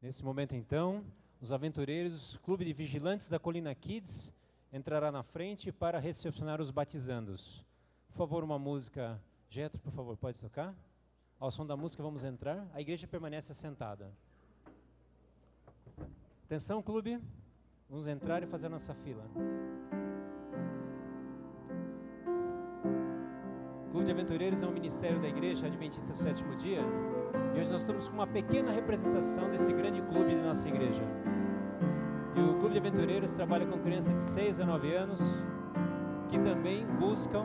Nesse momento, então, os aventureiros, Clube de Vigilantes da Colina Kids, entrará na frente para recepcionar os batizandos. Por favor, uma música. Getro, por favor, pode tocar? Ao som da música, vamos entrar. A igreja permanece assentada. Atenção, clube. Vamos entrar e fazer a nossa fila. O Clube de Aventureiros é um ministério da Igreja Adventista do Sétimo Dia. E hoje nós estamos com uma pequena representação desse grande clube da nossa igreja. E o Clube de Aventureiros trabalha com crianças de 6 a 9 anos, que também buscam,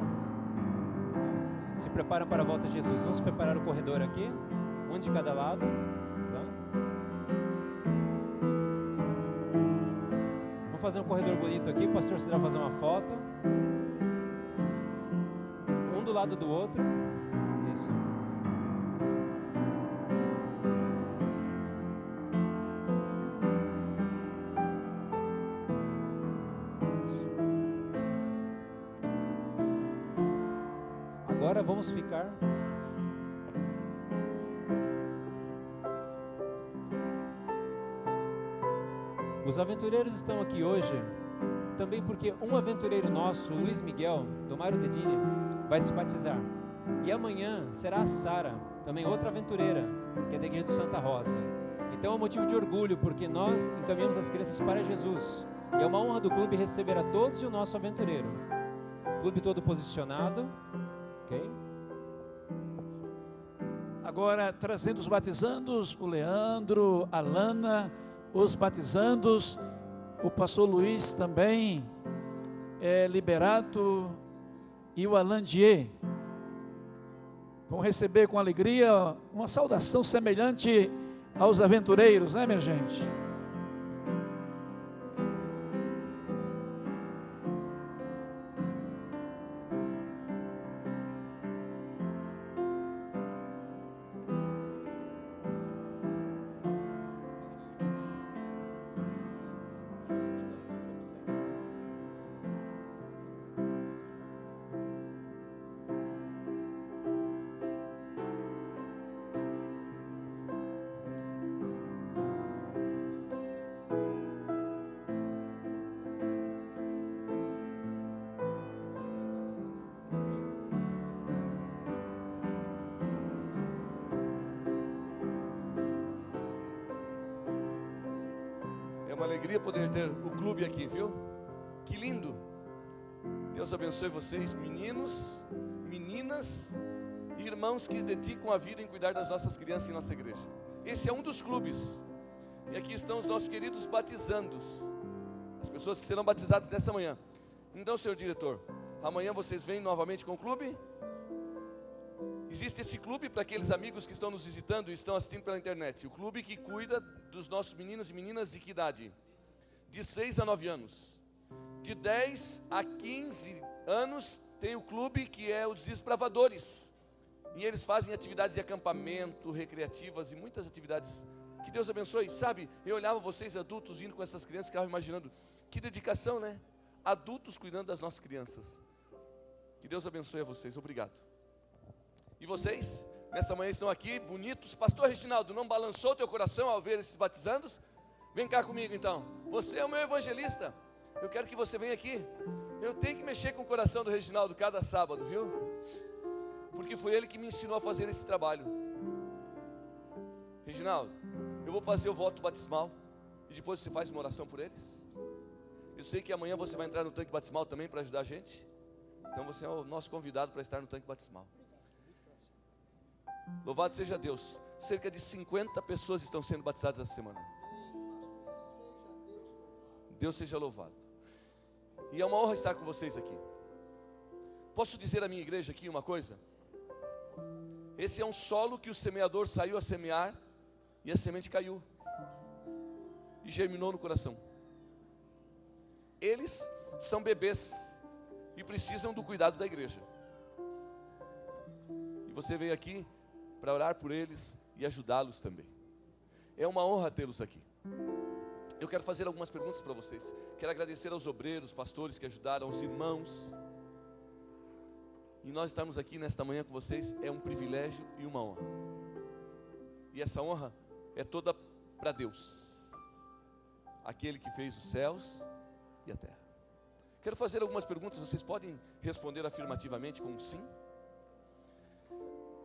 se preparam para a volta de Jesus. Vamos preparar o corredor aqui, um de cada lado. Tá? Vamos fazer um corredor bonito aqui, o pastor será fazer uma foto. Um do lado do outro. Isso. Agora vamos ficar. Os aventureiros estão aqui hoje também porque um aventureiro nosso, Luiz Miguel, do Mário Dedini, vai se batizar. E amanhã será a Sara, também outra aventureira, que é da igreja de Santa Rosa. Então é um motivo de orgulho, porque nós encaminhamos as crianças para Jesus. E é uma honra do clube receber a todos e o nosso aventureiro. Clube todo posicionado. Ok? Agora, trazendo os batizandos, o Leandro, a Lana, os batizandos, o pastor Luiz também é liberado e o Alain Dier. Vão receber com alegria uma saudação semelhante aos aventureiros, né, minha gente? É uma alegria poder ter o clube aqui, viu? Que lindo! Deus abençoe vocês, meninos, meninas e irmãos que dedicam a vida em cuidar das nossas crianças em nossa igreja. Esse é um dos clubes. E aqui estão os nossos queridos batizandos, as pessoas que serão batizadas nessa manhã. Então, senhor diretor, amanhã vocês vêm novamente com o clube? Existe esse clube para aqueles amigos que estão nos visitando e estão assistindo pela internet. O clube que cuida dos nossos meninos e meninas de que idade? De 6 a 9 anos. De 10 a 15 anos tem o clube que é os Desbravadores. E eles fazem atividades de acampamento, recreativas e muitas atividades. Que Deus abençoe. Sabe, eu olhava vocês adultos indo com essas crianças, ficava imaginando, que dedicação, né? Adultos cuidando das nossas crianças. Que Deus abençoe a vocês. Obrigado. E vocês, nessa manhã estão aqui, bonitos. Pastor Reginaldo, não balançou teu coração ao ver esses batizandos? Vem cá comigo então. Você é o meu evangelista. Eu quero que você venha aqui. Eu tenho que mexer com o coração do Reginaldo cada sábado, viu? Porque foi ele que me ensinou a fazer esse trabalho. Reginaldo, eu vou fazer o voto batismal e depois você faz uma oração por eles. Eu sei que amanhã você vai entrar no tanque batismal também para ajudar a gente. Então você é o nosso convidado para estar no tanque batismal. Louvado seja Deus. Cerca de 50 pessoas estão sendo batizadas essa semana. Deus seja louvado. E é uma honra estar com vocês aqui. Posso dizer à minha igreja aqui uma coisa? Esse é um solo que o semeador saiu a semear e a semente caiu e germinou no coração. Eles são bebês e precisam do cuidado da igreja. E você veio aqui para orar por eles e ajudá-los também. É uma honra tê-los aqui. Eu quero fazer algumas perguntas para vocês. Quero agradecer aos obreiros, pastores que ajudaram, aos irmãos. E nós estarmos aqui nesta manhã com vocês é um privilégio e uma honra. E essa honra é toda para Deus, aquele que fez os céus e a terra. Quero fazer algumas perguntas, vocês podem responder afirmativamente com sim.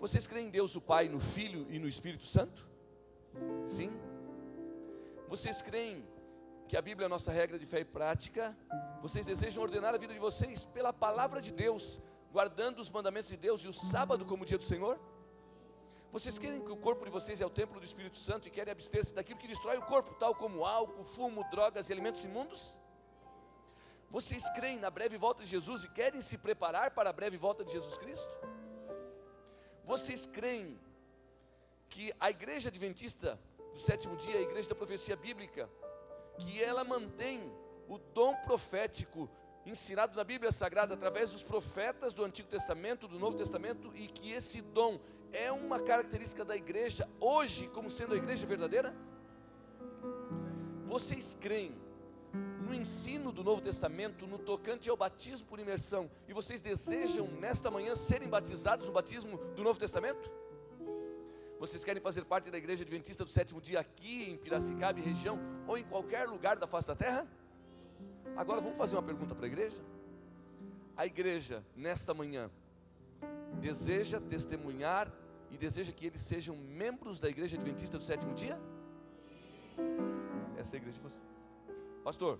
Vocês creem em Deus o Pai, no Filho e no Espírito Santo? Sim. Vocês creem que a Bíblia é a nossa regra de fé e prática? Vocês desejam ordenar a vida de vocês pela palavra de Deus, guardando os mandamentos de Deus e o sábado como dia do Senhor? Vocês creem que o corpo de vocês é o templo do Espírito Santo e querem abster-se daquilo que destrói o corpo, tal como álcool, fumo, drogas e alimentos imundos? Vocês creem na breve volta de Jesus e querem se preparar para a breve volta de Jesus Cristo? Vocês creem que a igreja adventista do sétimo dia, a igreja da profecia bíblica, que ela mantém o dom profético ensinado na Bíblia Sagrada através dos profetas do Antigo Testamento, do Novo Testamento, e que esse dom é uma característica da igreja hoje como sendo a igreja verdadeira? Vocês creem no ensino do Novo Testamento, no tocante ao batismo por imersão, e vocês desejam nesta manhã serem batizados no batismo do Novo Testamento? Vocês querem fazer parte da igreja adventista do sétimo dia aqui em Piracicaba e região, ou em qualquer lugar da face da terra? Agora vamos fazer uma pergunta para a igreja. A igreja nesta manhã deseja testemunhar e deseja que eles sejam membros da igreja adventista do sétimo dia? Essa é a igreja de vocês. Pastor,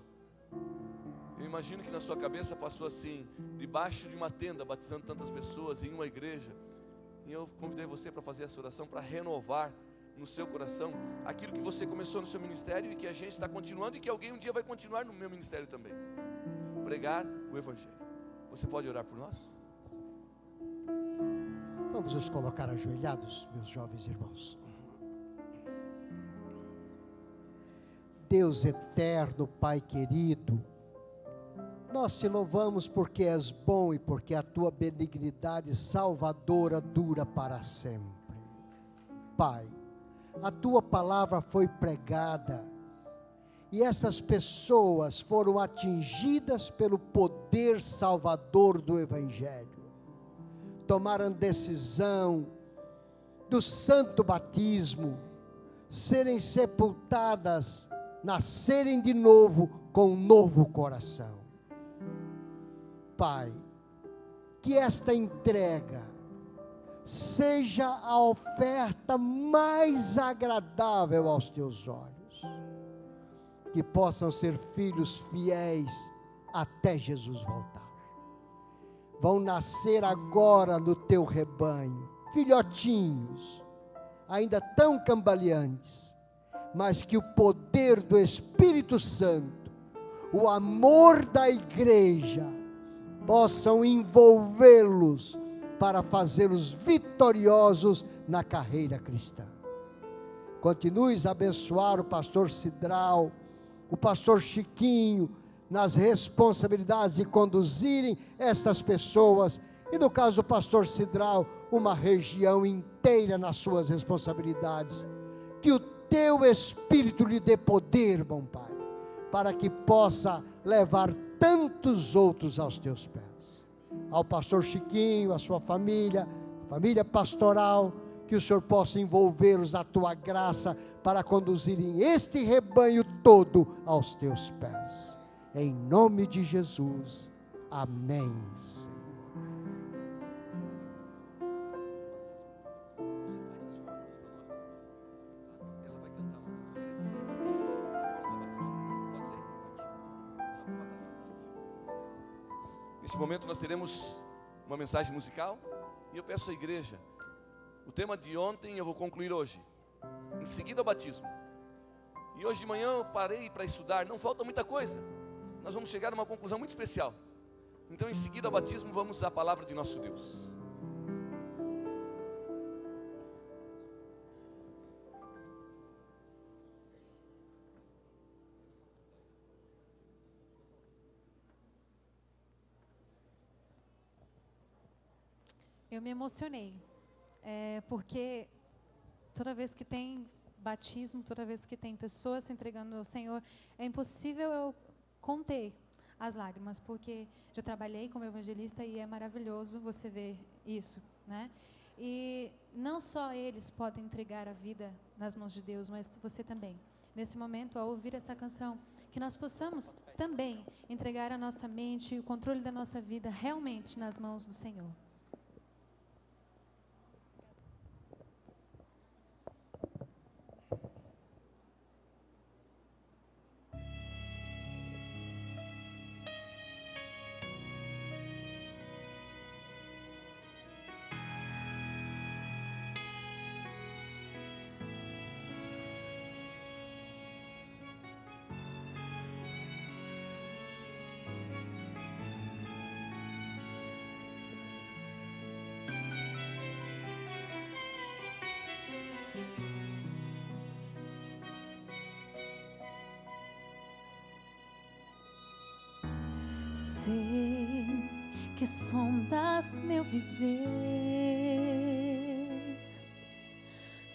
eu imagino que na sua cabeça passou assim, debaixo de uma tenda, batizando tantas pessoas em uma igreja, e eu convidei você para fazer essa oração, para renovar no seu coração aquilo que você começou no seu ministério e que a gente está continuando e que alguém um dia vai continuar no meu ministério também, pregar o Evangelho. Você pode orar por nós? Vamos nos colocar ajoelhados, meus jovens irmãos. Deus eterno, Pai querido, nós te louvamos porque és bom e porque a tua benignidade salvadora dura para sempre. Pai, a tua palavra foi pregada e essas pessoas foram atingidas pelo poder salvador do Evangelho. Tomaram decisão do santo batismo, serem sepultadas, nascerem de novo com um novo coração. Pai, que esta entrega seja a oferta mais agradável aos teus olhos, que possam ser filhos fiéis até Jesus voltar. Vão nascer agora no teu rebanho, filhotinhos, ainda tão cambaleantes, mas que o poder do Espírito Santo, o amor da igreja, possam envolvê-los para fazê-los vitoriosos na carreira cristã. Continues a abençoar o pastor Cidral, o pastor Chiquinho, nas responsabilidades de conduzirem estas pessoas, e no caso do pastor Cidral, uma região inteira nas suas responsabilidades. Que o teu Espírito lhe dê poder, bom Pai, para que possa levar tantos outros aos teus pés. Ao pastor Chiquinho, a sua família, família pastoral, que o Senhor possa envolvê-los na tua graça para conduzirem este rebanho todo aos teus pés. Em nome de Jesus, amém, Senhor. Nesse momento nós teremos uma mensagem musical e eu peço à igreja, o tema de ontem eu vou concluir hoje, em seguida ao batismo. E hoje de manhã eu parei para estudar, não falta muita coisa, nós vamos chegar a uma conclusão muito especial. Então em seguida ao batismo vamos à palavra de nosso Deus. Eu me emocionei, porque toda vez que tem batismo, toda vez que tem pessoas se entregando ao Senhor, é impossível eu conter as lágrimas, porque já trabalhei como evangelista e é maravilhoso você ver isso, né? E não só eles podem entregar a vida nas mãos de Deus, mas você também. Nesse momento, ao ouvir essa canção, que nós possamos também entregar a nossa mente e o controle da nossa vida realmente nas mãos do Senhor. Sei que sondas meu viver,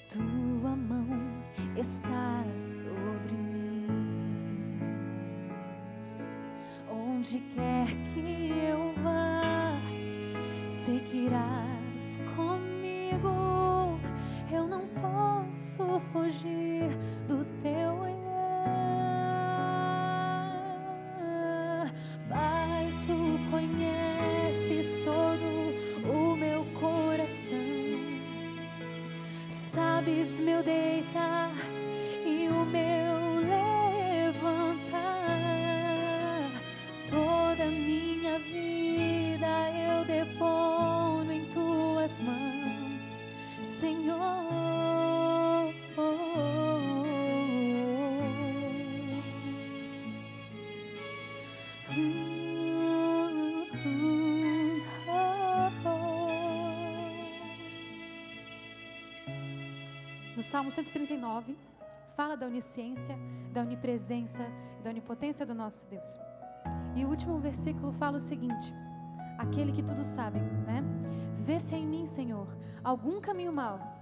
tua mão está sobre mim. Onde quer que eu vá, sei que irás comigo. Eu não posso fugir do teu olhar. Pai, tu conheces todo o meu coração, sabes meu deitar e o meu levantar. Toda minha vida eu deponho em tuas mãos, Senhor. No Salmo 139, fala da onisciência, da onipresença, da onipotência do nosso Deus. E o último versículo fala o seguinte: aquele que tudo sabe, né? Vê se há em mim, Senhor, algum caminho mau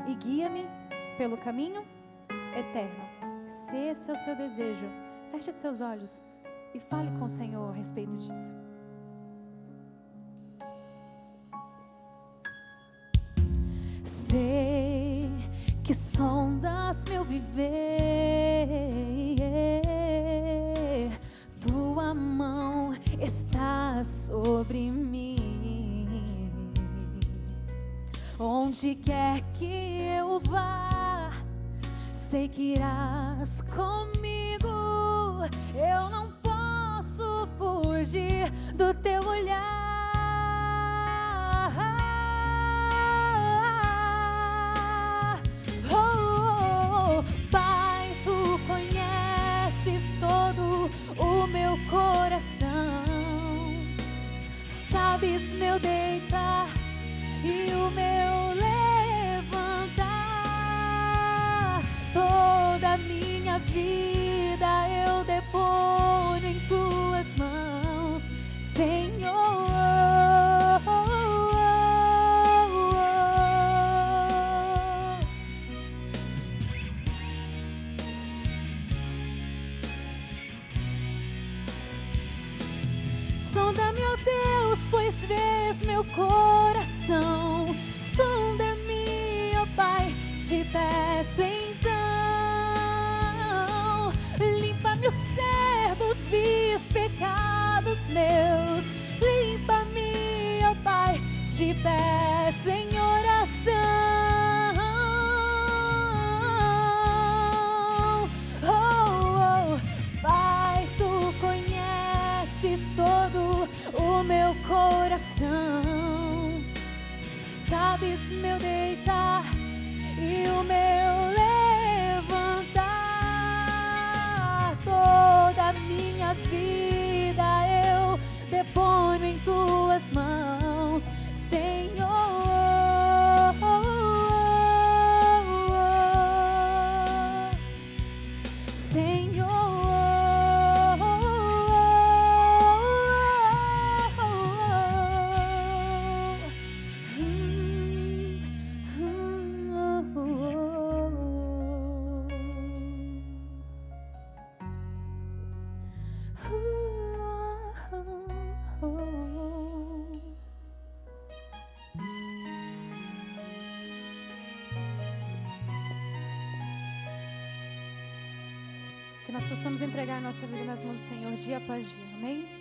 e guia-me pelo caminho eterno. Se esse é o seu desejo, feche os seus olhos e fale com o Senhor a respeito disso. Sei que sondas meu viver, tua mão está sobre mim. Onde quer que eu vá, sei que irás comigo. Eu não posso fugir do teu olhar. Pai, tu conheces todo o meu coração, sabes meu deitar e o meu levantar. Toda a minha vida eu deponho em tuas mãos, Senhor. Sonda, meu Deus, pois vês meu coração. Sonda-me, ó Pai, te peço então. Limpa-me o ser dos vis pecados meus. Limpa-me, ó Pai, te peço em oração. Pai, tu conheces todo o meu coração, Que nós possamos entregar a nossa vida nas mãos do Senhor dia após dia. Amém?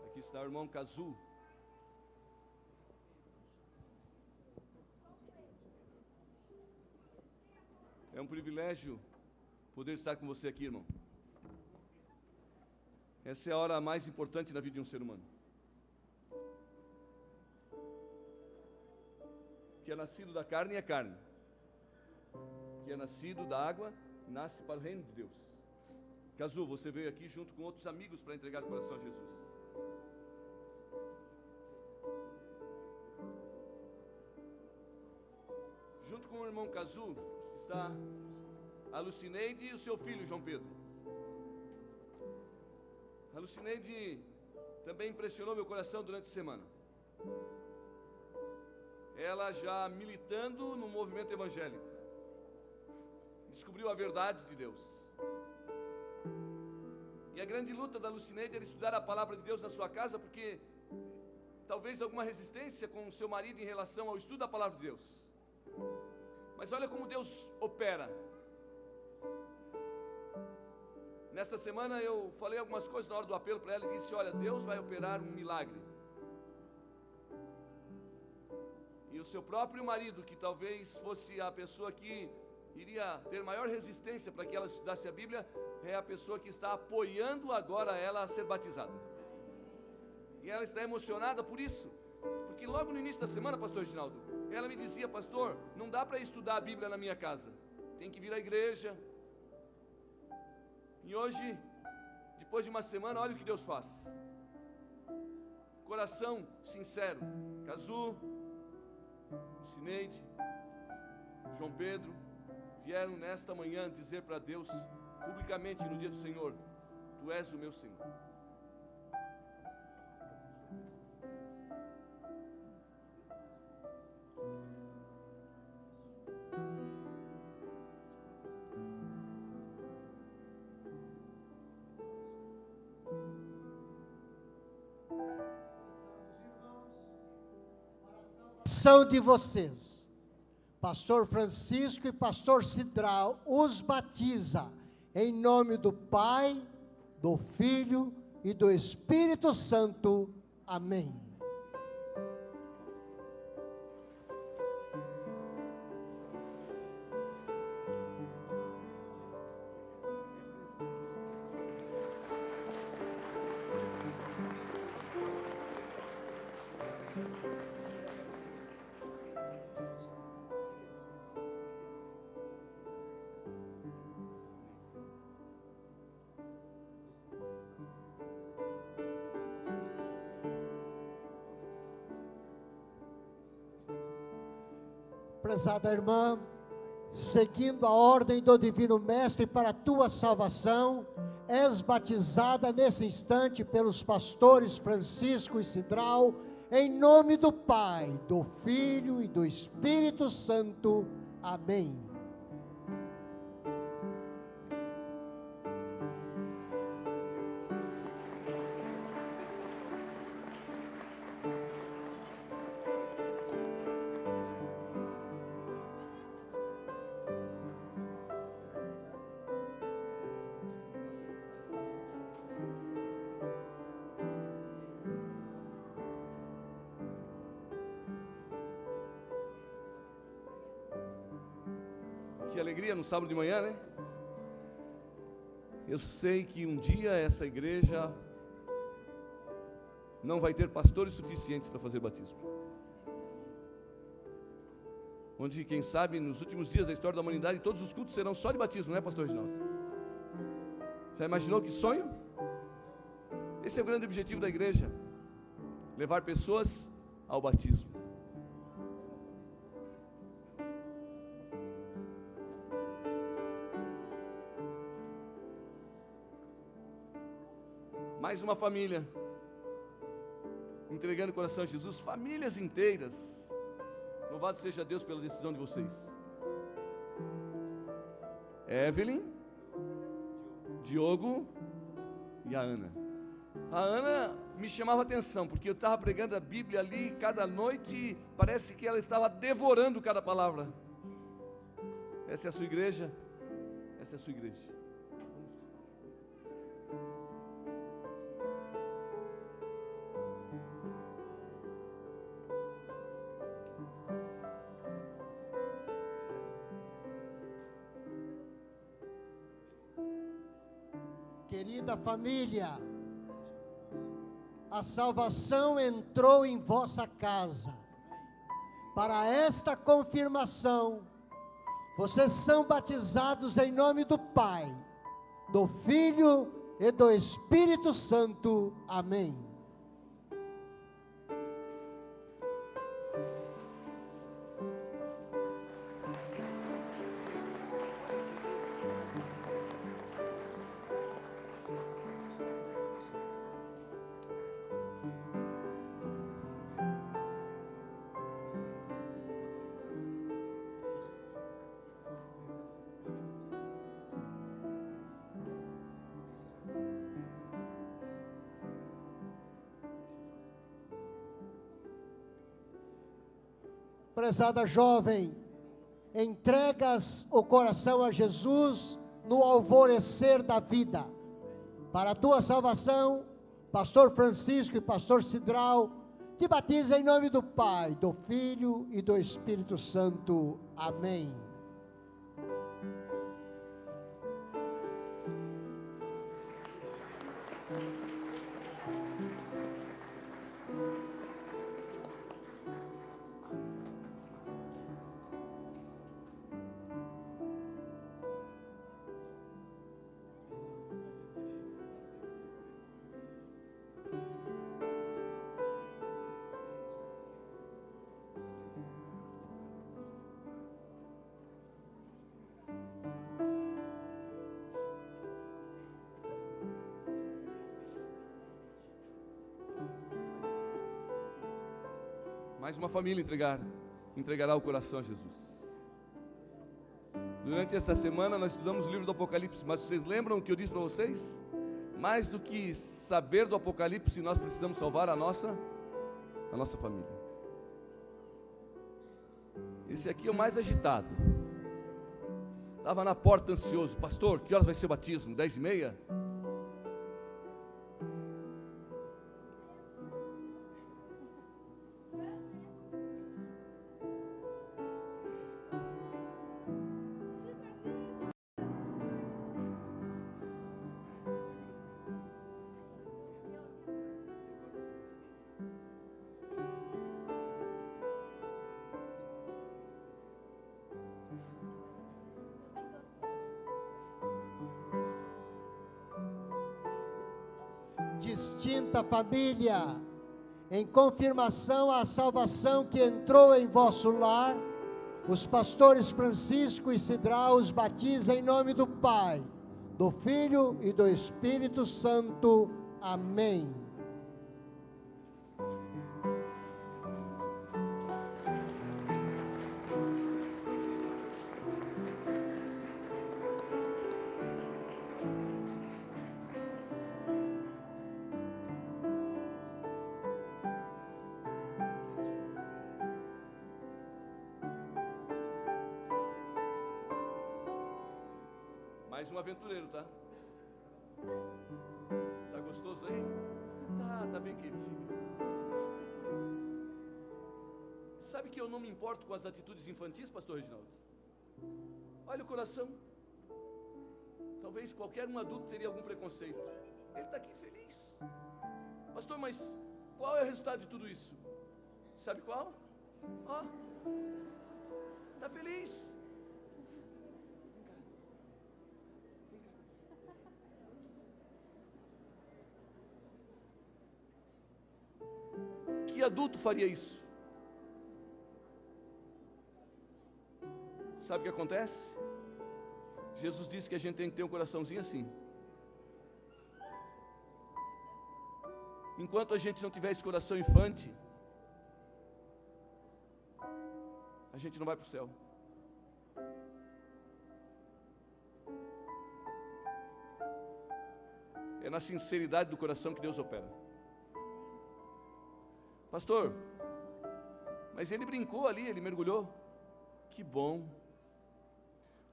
Aqui está o irmão Cazu. É um privilégio poder estar com você aqui, irmão. Essa é a hora mais importante na vida de um ser humano. Que é nascido da carne é carne. Que é nascido da água, nasce para o reino de Deus. Cazu, você veio aqui junto com outros amigos para entregar o coração a Jesus. Junto com o irmão Cazu está a Lucineide e o seu filho João Pedro. A Lucineide também impressionou meu coração durante a semana. Ela já militando no movimento evangélico, descobriu a verdade de Deus. E a grande luta da Lucineide era estudar a palavra de Deus na sua casa, porque talvez alguma resistência com o seu marido em relação ao estudo da palavra de Deus. Mas olha como Deus opera. Nesta semana eu falei algumas coisas na hora do apelo para ela e disse: olha, Deus vai operar um milagre. E o seu próprio marido, que talvez fosse a pessoa que iria ter maior resistência para que ela estudasse a Bíblia, é a pessoa que está apoiando agora ela a ser batizada. E ela está emocionada por isso, porque logo no início da semana, pastor Reginaldo, ela me dizia: pastor, não dá para estudar a Bíblia na minha casa, tem que vir à igreja. E hoje, depois de uma semana, olha o que Deus faz. Coração sincero. Cazu, Cineide, João Pedro vieram nesta manhã dizer para Deus publicamente no dia do Senhor: Tu és o meu Senhor. São de vocês, pastor Francisco e pastor Cidral os batiza em nome do Pai, do Filho e do Espírito Santo. Amém. Prezada irmã, seguindo a ordem do Divino Mestre para a tua salvação, és batizada nesse instante pelos pastores Francisco e Cidral, em nome do Pai, do Filho e do Espírito Santo. Amém. Que alegria no sábado de manhã, né? Eu sei que um dia essa igreja não vai ter pastores suficientes para fazer batismo. Onde, quem sabe, nos últimos dias da história da humanidade, todos os cultos serão só de batismo, não é, pastor Reginaldo? Já imaginou que sonho? Esse é o grande objetivo da igreja: levar pessoas ao batismo. Mais uma família entregando o coração a Jesus, famílias inteiras. Louvado seja Deus pela decisão de vocês. Evelyn, Diogo e a Ana. A Ana me chamava a atenção, porque eu estava pregando a Bíblia ali cada noite, parece que ela estava devorando cada palavra. Essa é a sua igreja? Essa é a sua igreja. Querida família, a salvação entrou em vossa casa. Para esta confirmação, vocês são batizados em nome do Pai, do Filho e do Espírito Santo. Amém. Prezada jovem, entregas o coração a Jesus no alvorecer da vida. Para a tua salvação, pastor Francisco e pastor Cidral te batiza em nome do Pai, do Filho e do Espírito Santo. Amém. Mais uma família entregará o coração a Jesus. Durante esta semana nós estudamos o livro do Apocalipse, mas vocês lembram o que eu disse para vocês? Mais do que saber do Apocalipse, nós precisamos salvar a nossa família. Esse aqui é o mais agitado. Estava na porta ansioso. Pastor, que horas vai ser o batismo? 10h30? Distinta família, em confirmação à salvação que entrou em vosso lar, os pastores Francisco e Cidral os batizam em nome do Pai, do Filho e do Espírito Santo. Amém. Mais um aventureiro, tá? Tá gostoso aí? Tá bem quentinho. Sabe que eu não me importo com as atitudes infantis, pastor Reginaldo? Olha o coração. Talvez qualquer um adulto teria algum preconceito. Ele está aqui feliz. Pastor, mas qual é o resultado de tudo isso? Sabe qual? Ó, está feliz. Que adulto faria isso? Sabe o que acontece? Jesus disse que a gente tem que ter um coraçãozinho assim. enquanto a gente não tiver esse coração infante, a gente não vai para o céu. É na sinceridade do coração que Deus opera. Pastor, mas ele brincou ali, ele mergulhou. Que bom.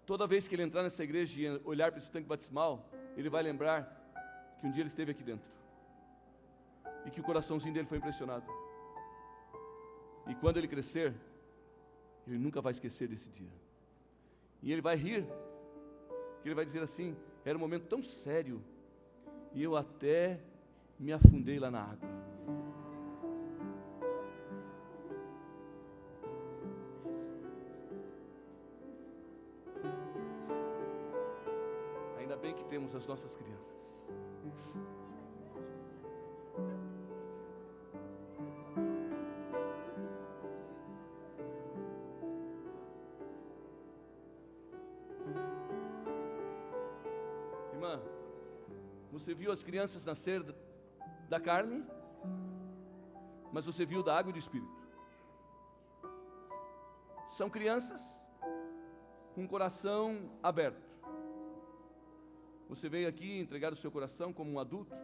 Toda vez que ele entrar nessa igreja e olhar para esse tanque batismal, ele vai lembrar que um dia ele esteve aqui dentro. E que o coraçãozinho dele foi impressionado. E quando ele crescer, ele nunca vai esquecer desse dia. E ele vai rir. Que ele vai dizer assim: era um momento tão sério, e eu até me afundei lá na água. Ainda bem que temos as nossas crianças. Irmã, você viu as crianças nascer da carne, mas você viu da água e do Espírito. São crianças com o coração aberto. Você veio aqui entregar o seu coração como um adulto,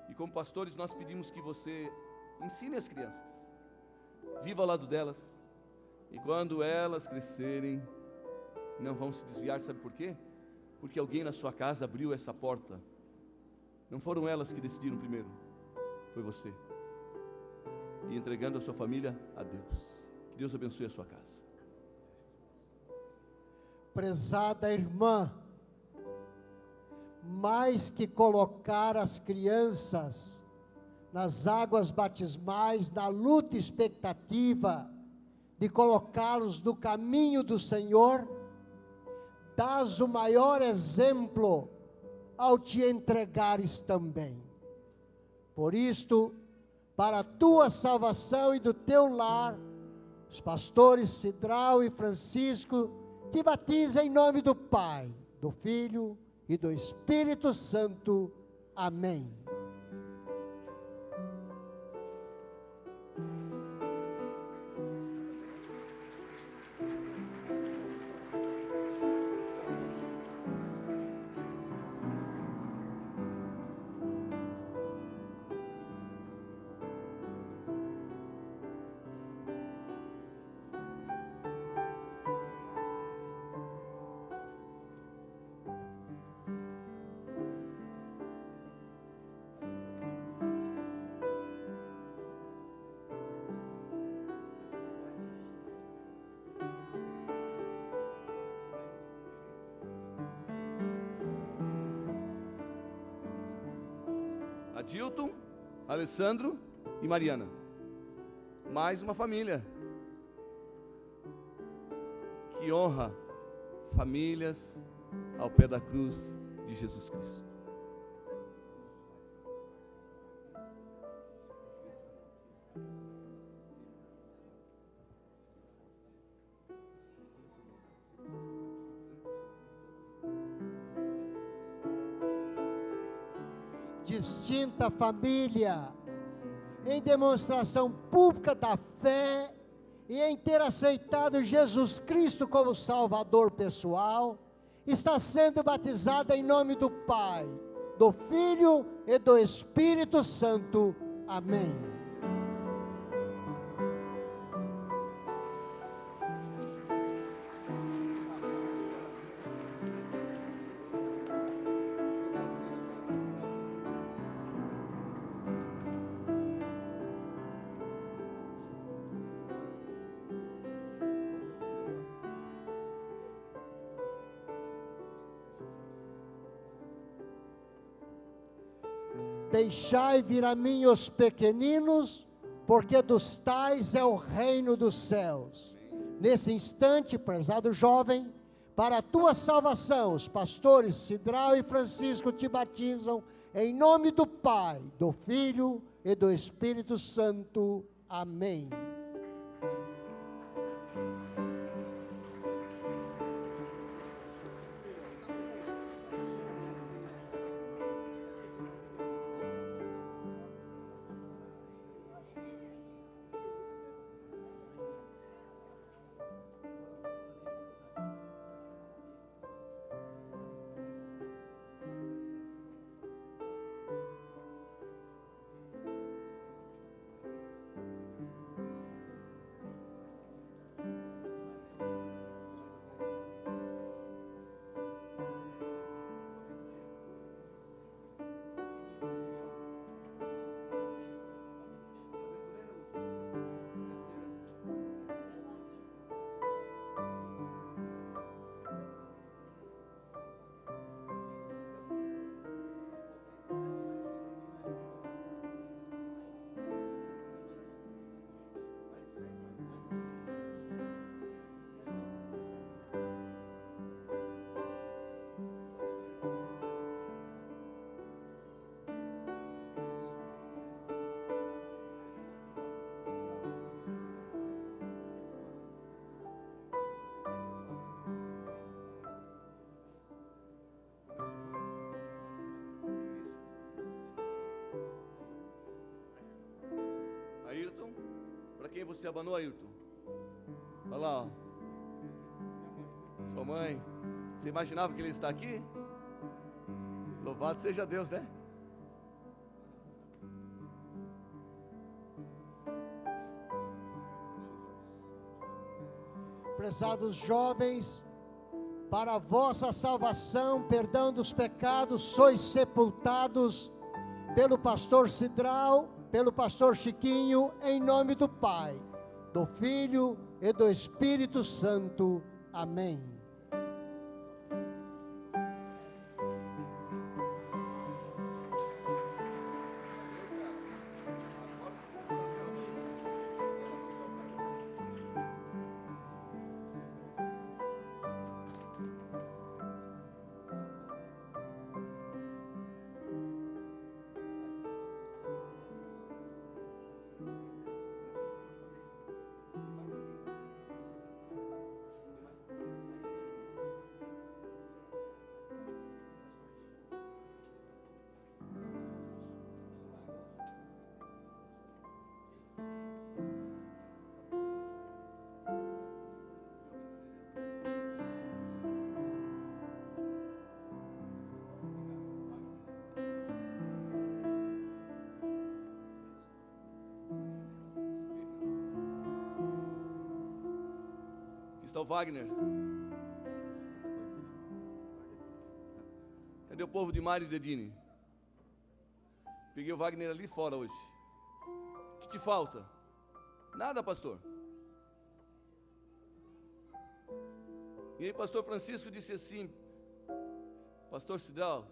e como pastores nós pedimos que você ensine as crianças, viva ao lado delas, e quando elas crescerem, não vão se desviar. Sabe por quê? Porque alguém na sua casa abriu essa porta. Não foram elas que decidiram primeiro, foi você. E entregando a sua família a Deus. Que Deus abençoe a sua casa. Prezada irmã, mais que colocar as crianças nas águas batismais, na luta e expectativa de colocá-los no caminho do Senhor, dás o maior exemplo ao te entregares também. Por isto, para a tua salvação e do teu lar, os pastores Cidral e Francisco te batizam em nome do Pai, do Filho e do Espírito Santo. Amém. Adilton, Alessandro e Mariana. Mais uma família. Que honra famílias ao pé da cruz de Jesus Cristo. Distinta família, em demonstração pública da fé e em ter aceitado Jesus Cristo como Salvador pessoal, está sendo batizada em nome do Pai, do Filho e do Espírito Santo. Amém. Deixai vir a mim os pequeninos, porque dos tais é o reino dos céus. Nesse instante, prezado jovem, para a tua salvação, os pastores Cidral e Francisco te batizam em nome do Pai, do Filho e do Espírito Santo. Amém. quem você abanou, Ayrton? Olha lá, ó. Sua mãe. Você imaginava que ele está aqui? Louvado seja Deus, né? Prezados jovens, para a vossa salvação, perdão dos pecados, sois sepultados pelo pastor Cidral, pelo pastor Chiquinho, em nome do Pai, do Filho e do Espírito Santo. Amém. Está o Wagner. Cadê o povo de Mário e Dedini? Peguei o Wagner ali fora hoje. O que te falta? Nada, pastor. E aí, pastor Francisco disse assim: pastor Cidral,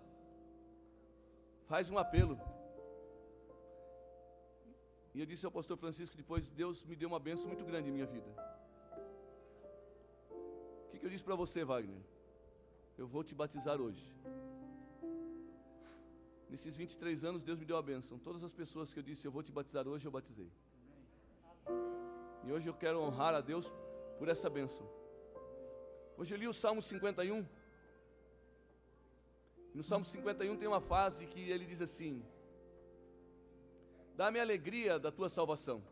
faz um apelo. E eu disse ao pastor Francisco, depois: Deus me deu uma bênção muito grande em minha vida. O que eu disse para você, Wagner? Eu vou te batizar hoje. Nesses 23 anos, Deus me deu a bênção. Todas as pessoas que eu disse, eu vou te batizar hoje, eu batizei. E hoje eu quero honrar a Deus por essa bênção. Hoje eu li o Salmo 51. No Salmo 51 tem uma frase que ele diz assim: dá-me a alegria da tua salvação,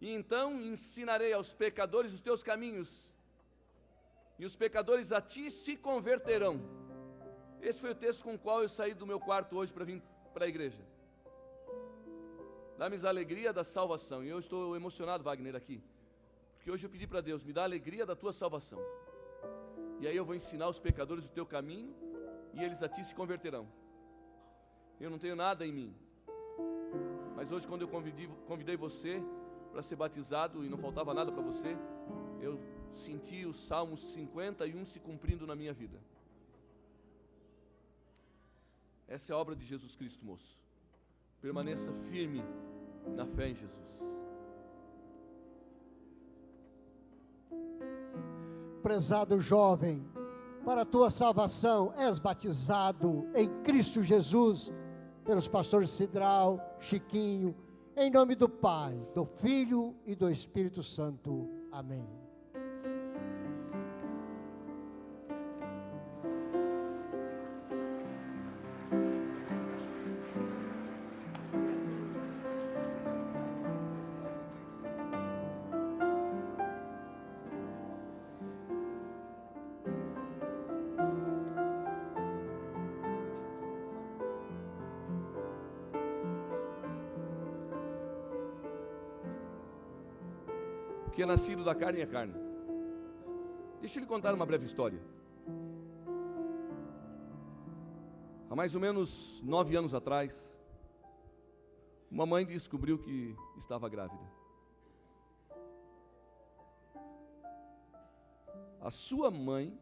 e então ensinarei aos pecadores os teus caminhos, e os pecadores a ti se converterão. Esse foi o texto com o qual eu saí do meu quarto hoje para vir para a igreja. Dá-me a alegria da salvação. E eu estou emocionado, Wagner, aqui, porque hoje eu pedi para Deus: me dá a alegria da tua salvação, e aí eu vou ensinar os pecadores o teu caminho, e eles a ti se converterão. Eu não tenho nada em mim, mas hoje, quando eu convidei você para ser batizado e não faltava nada para você, eu senti o Salmo 51 se cumprindo na minha vida. Essa é a obra de Jesus Cristo, moço. Permaneça firme na fé em Jesus. Prezado jovem, para a tua salvação és batizado em Cristo Jesus pelos pastores Cidral, Chiquinho, em nome do Pai, do Filho e do Espírito Santo. Amém. Que é nascido da carne é carne. Deixa eu lhe contar uma breve história. Há mais ou menos 9 anos atrás, uma mãe descobriu que estava grávida. A sua mãe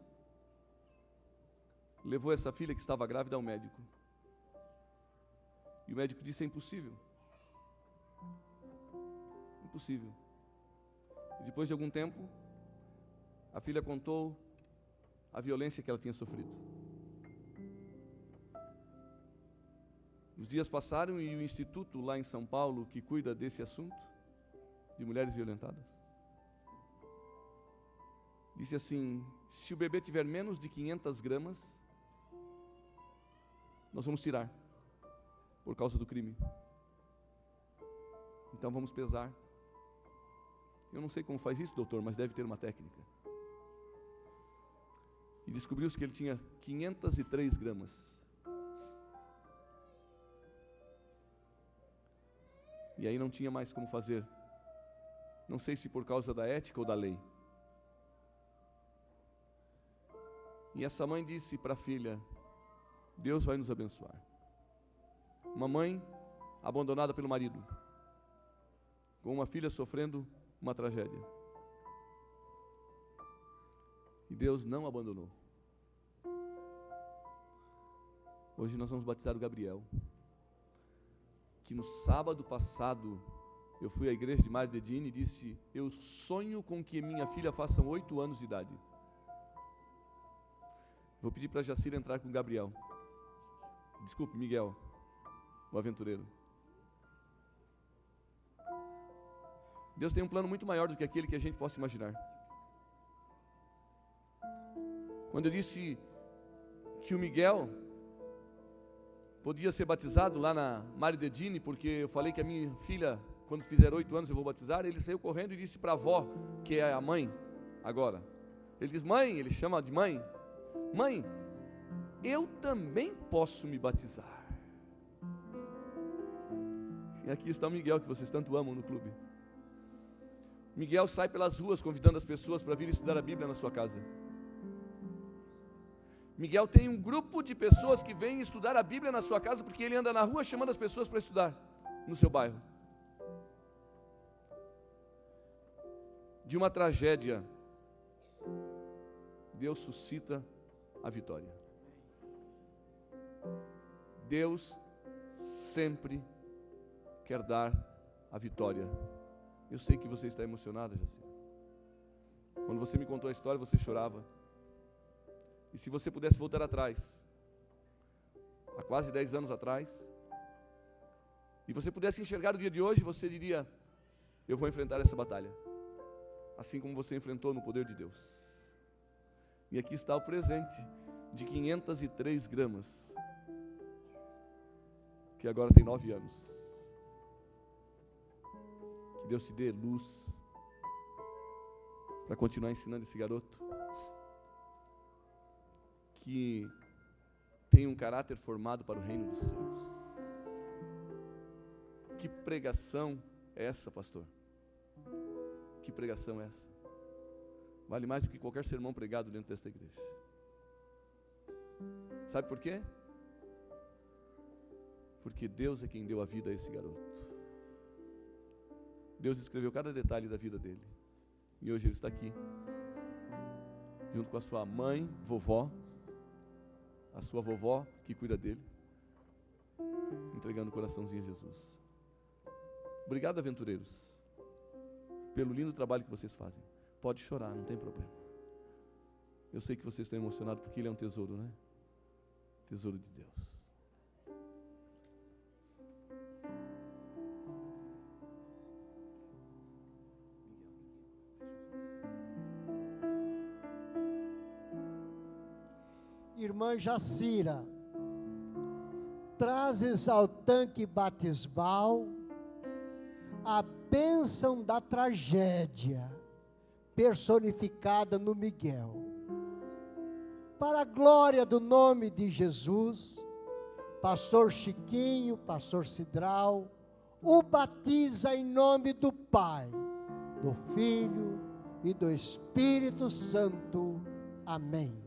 levou essa filha que estava grávida ao médico. E o médico disse: é impossível. Impossível. E depois de algum tempo, a filha contou a violência que ela tinha sofrido. Os dias passaram e o instituto lá em São Paulo, que cuida desse assunto, de mulheres violentadas, disse assim: se o bebê tiver menos de 500 gramas, nós vamos tirar, por causa do crime. Então vamos pesar Eu não sei como faz isso, doutor, mas deve ter uma técnica. E descobriu-se que ele tinha 503 gramas. E aí não tinha mais como fazer. Não sei se por causa da ética ou da lei. E essa mãe disse para a filha: Deus vai nos abençoar. Uma mãe abandonada pelo marido, com uma filha sofrendo uma tragédia. E Deus não abandonou. Hoje nós vamos batizar o Gabriel, que no sábado passado eu fui à igreja de Mário Dedini e disse: eu sonho com que minha filha faça 8 anos de idade. Vou pedir para a Jacira entrar com o Gabriel. Desculpe, Miguel, o aventureiro. Deus tem um plano muito maior do que aquele que a gente possa imaginar. Quando eu disse que o Miguel podia ser batizado lá na Mário Dedini, porque eu falei que a minha filha, quando fizer 8 anos eu vou batizar, ele saiu correndo e disse para a avó, que é a mãe agora. Ele diz: mãe, ele chama de mãe: mãe, eu também posso me batizar. E aqui está o Miguel, que vocês tanto amam no clube. Miguel sai pelas ruas convidando as pessoas para vir estudar a Bíblia na sua casa. Miguel tem um grupo de pessoas que vêm estudar a Bíblia na sua casa, porque ele anda na rua chamando as pessoas para estudar no seu bairro. De uma tragédia, Deus suscita a vitória. Deus sempre quer dar a vitória. Eu sei que você está emocionada, Jacira. Quando você me contou a história, você chorava. E se você pudesse voltar atrás, há quase 10 anos atrás, e você pudesse enxergar o dia de hoje, você diria: eu vou enfrentar essa batalha, assim como você enfrentou no poder de Deus. E aqui está o presente de 503 gramas, que agora tem 9 anos. Que Deus te dê luz para continuar ensinando esse garoto, que tem um caráter formado para o reino dos céus. Que pregação é essa, pastor? Que pregação é essa? Vale mais do que qualquer sermão pregado dentro desta igreja. Sabe por quê? Porque Deus é quem deu a vida a esse garoto. Deus escreveu cada detalhe da vida dele. E hoje ele está aqui, junto com a sua mãe, vovó, a sua vovó que cuida dele, entregando o coraçãozinho a Jesus. Obrigado, aventureiros, pelo lindo trabalho que vocês fazem. Pode chorar, não tem problema. Eu sei que vocês estão emocionados porque ele é um tesouro, né? Tesouro de Deus. Irmã Jacira, trazes ao tanque batismal a bênção da tragédia personificada no Miguel. Para a glória do nome de Jesus, pastor Chiquinho, pastor Cidral, o batiza em nome do Pai, do Filho e do Espírito Santo. Amém.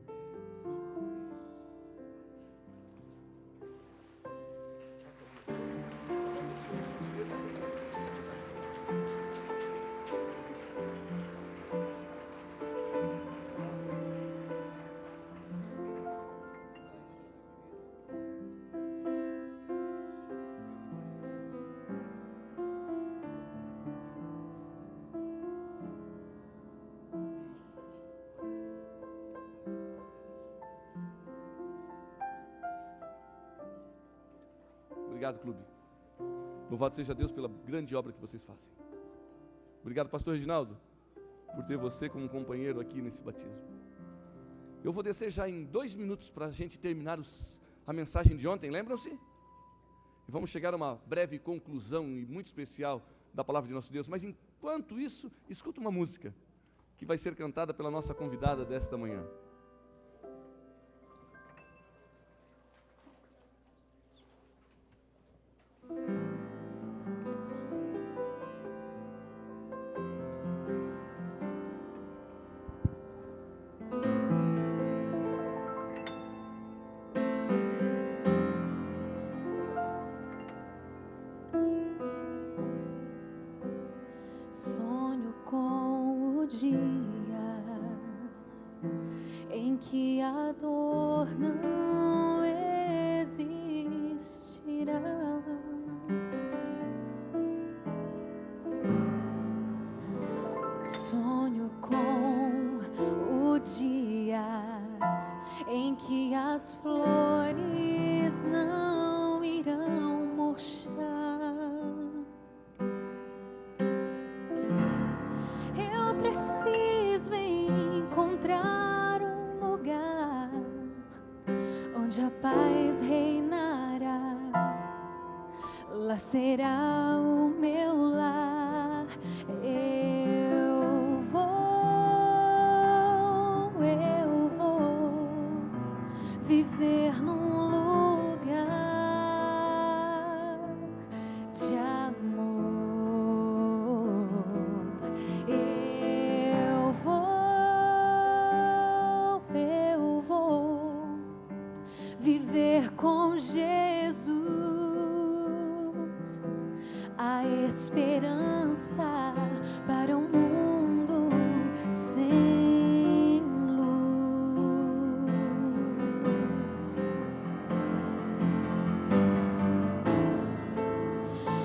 Obrigado, clube. Louvado seja Deus pela grande obra que vocês fazem. Obrigado, pastor Reginaldo, por ter você como companheiro aqui nesse batismo. Eu vou descer já em 2 minutos para a gente terminar a mensagem de ontem, lembram-se? E vamos chegar a uma breve conclusão e muito especial da palavra de nosso Deus. Mas enquanto isso, escuta uma música que vai ser cantada pela nossa convidada desta manhã. Sonho com o dia em que a dor não existirá. Sonho com o dia em que as flores não irão murchar. Eu preciso encontrar um lugar onde a paz reinará. Lá será o meu lar. Eu vou viver num lugar de amor. Eu vou viver com Jesus, a esperança para um mundo sem luz.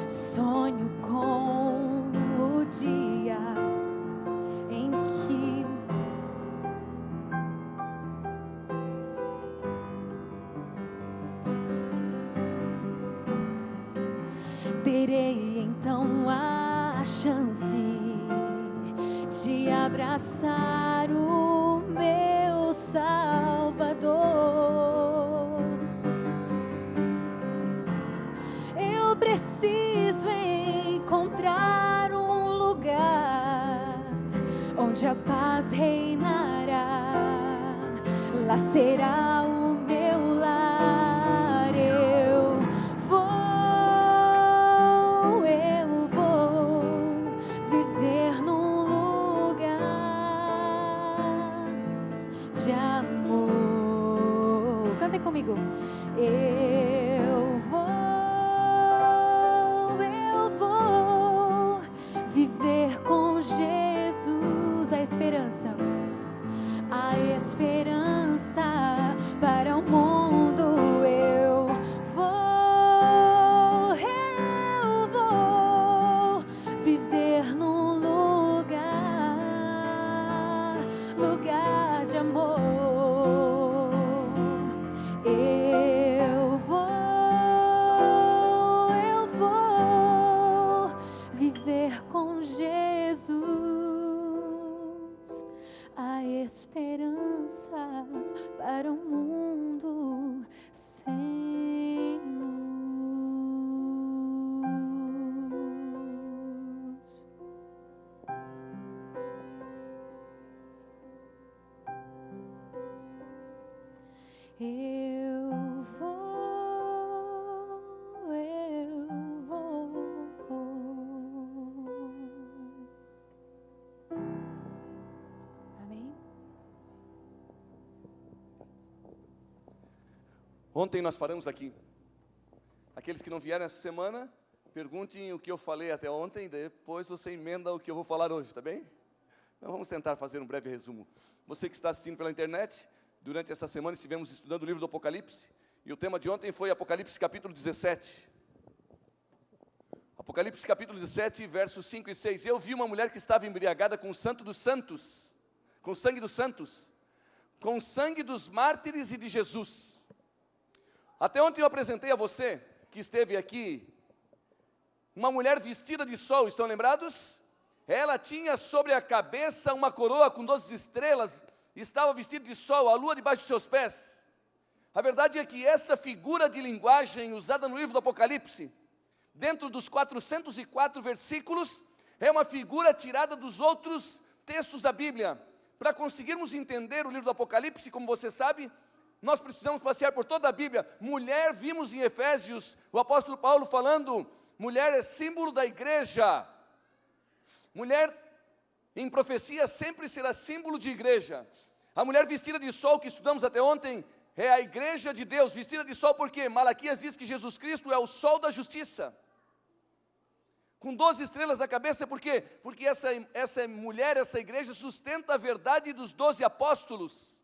Sonho com o dia em que terei então a chance de abraçar o meu Salvador. Eu preciso encontrar um lugar onde a paz reinará. Lá será o meu lar. Eu vou viver num lugar de amor. Cantem comigo. Eu vou viver com Jesus, a esperança para o mundo. Eu vou viver num lugar de amor. Eu vou viver com Jesus, a esperança para um mundo sem luz. Eu vou. Amém? Ontem nós paramos aqui. Aqueles que não vieram essa semana, perguntem o que eu falei até ontem, depois você emenda o que eu vou falar hoje, tá bem? Então vamos tentar fazer um breve resumo. Você que está assistindo pela internet, durante esta semana estivemos estudando o livro do Apocalipse, e o tema de ontem foi Apocalipse capítulo 17. Apocalipse capítulo 17, versos 5 e 6. Eu vi uma mulher que estava embriagada com o santo dos santos, com o sangue dos santos, com o sangue dos mártires e de Jesus. Até ontem eu apresentei a você, que esteve aqui, uma mulher vestida de sol, estão lembrados? Ela tinha sobre a cabeça uma coroa com 12 estrelas, estava vestida de sol, a lua debaixo dos seus pés. A verdade é que essa figura de linguagem usada no livro do Apocalipse dentro dos 404 versículos, é uma figura tirada dos outros textos da Bíblia. Para conseguirmos entender o livro do Apocalipse, como você sabe, nós precisamos passear por toda a Bíblia. Mulher, vimos em Efésios, o apóstolo Paulo falando, mulher é símbolo da igreja. Mulher, em profecia, sempre será símbolo de igreja. A mulher vestida de sol, que estudamos até ontem, é a igreja de Deus, vestida de sol porque Malaquias diz que Jesus Cristo é o sol da justiça. Com 12 estrelas na cabeça, por quê? Porque essa mulher, essa igreja, sustenta a verdade dos 12 apóstolos.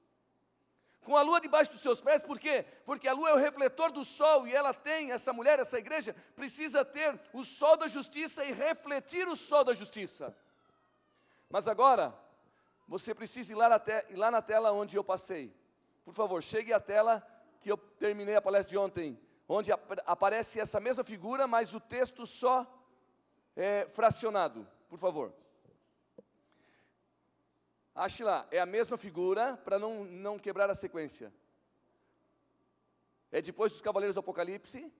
Com a lua debaixo dos seus pés, por quê? Porque a lua é o refletor do sol, e ela tem, essa mulher, essa igreja, precisa ter o sol da justiça e refletir o sol da justiça. Mas agora, você precisa ir lá na tela onde eu passei. Por favor, chegue à tela que eu terminei a palestra de ontem, onde aparece essa mesma figura, mas o texto só fracionado, por favor. Ache lá, é a mesma figura, para não quebrar a sequência. É depois dos Cavaleiros do Apocalipse.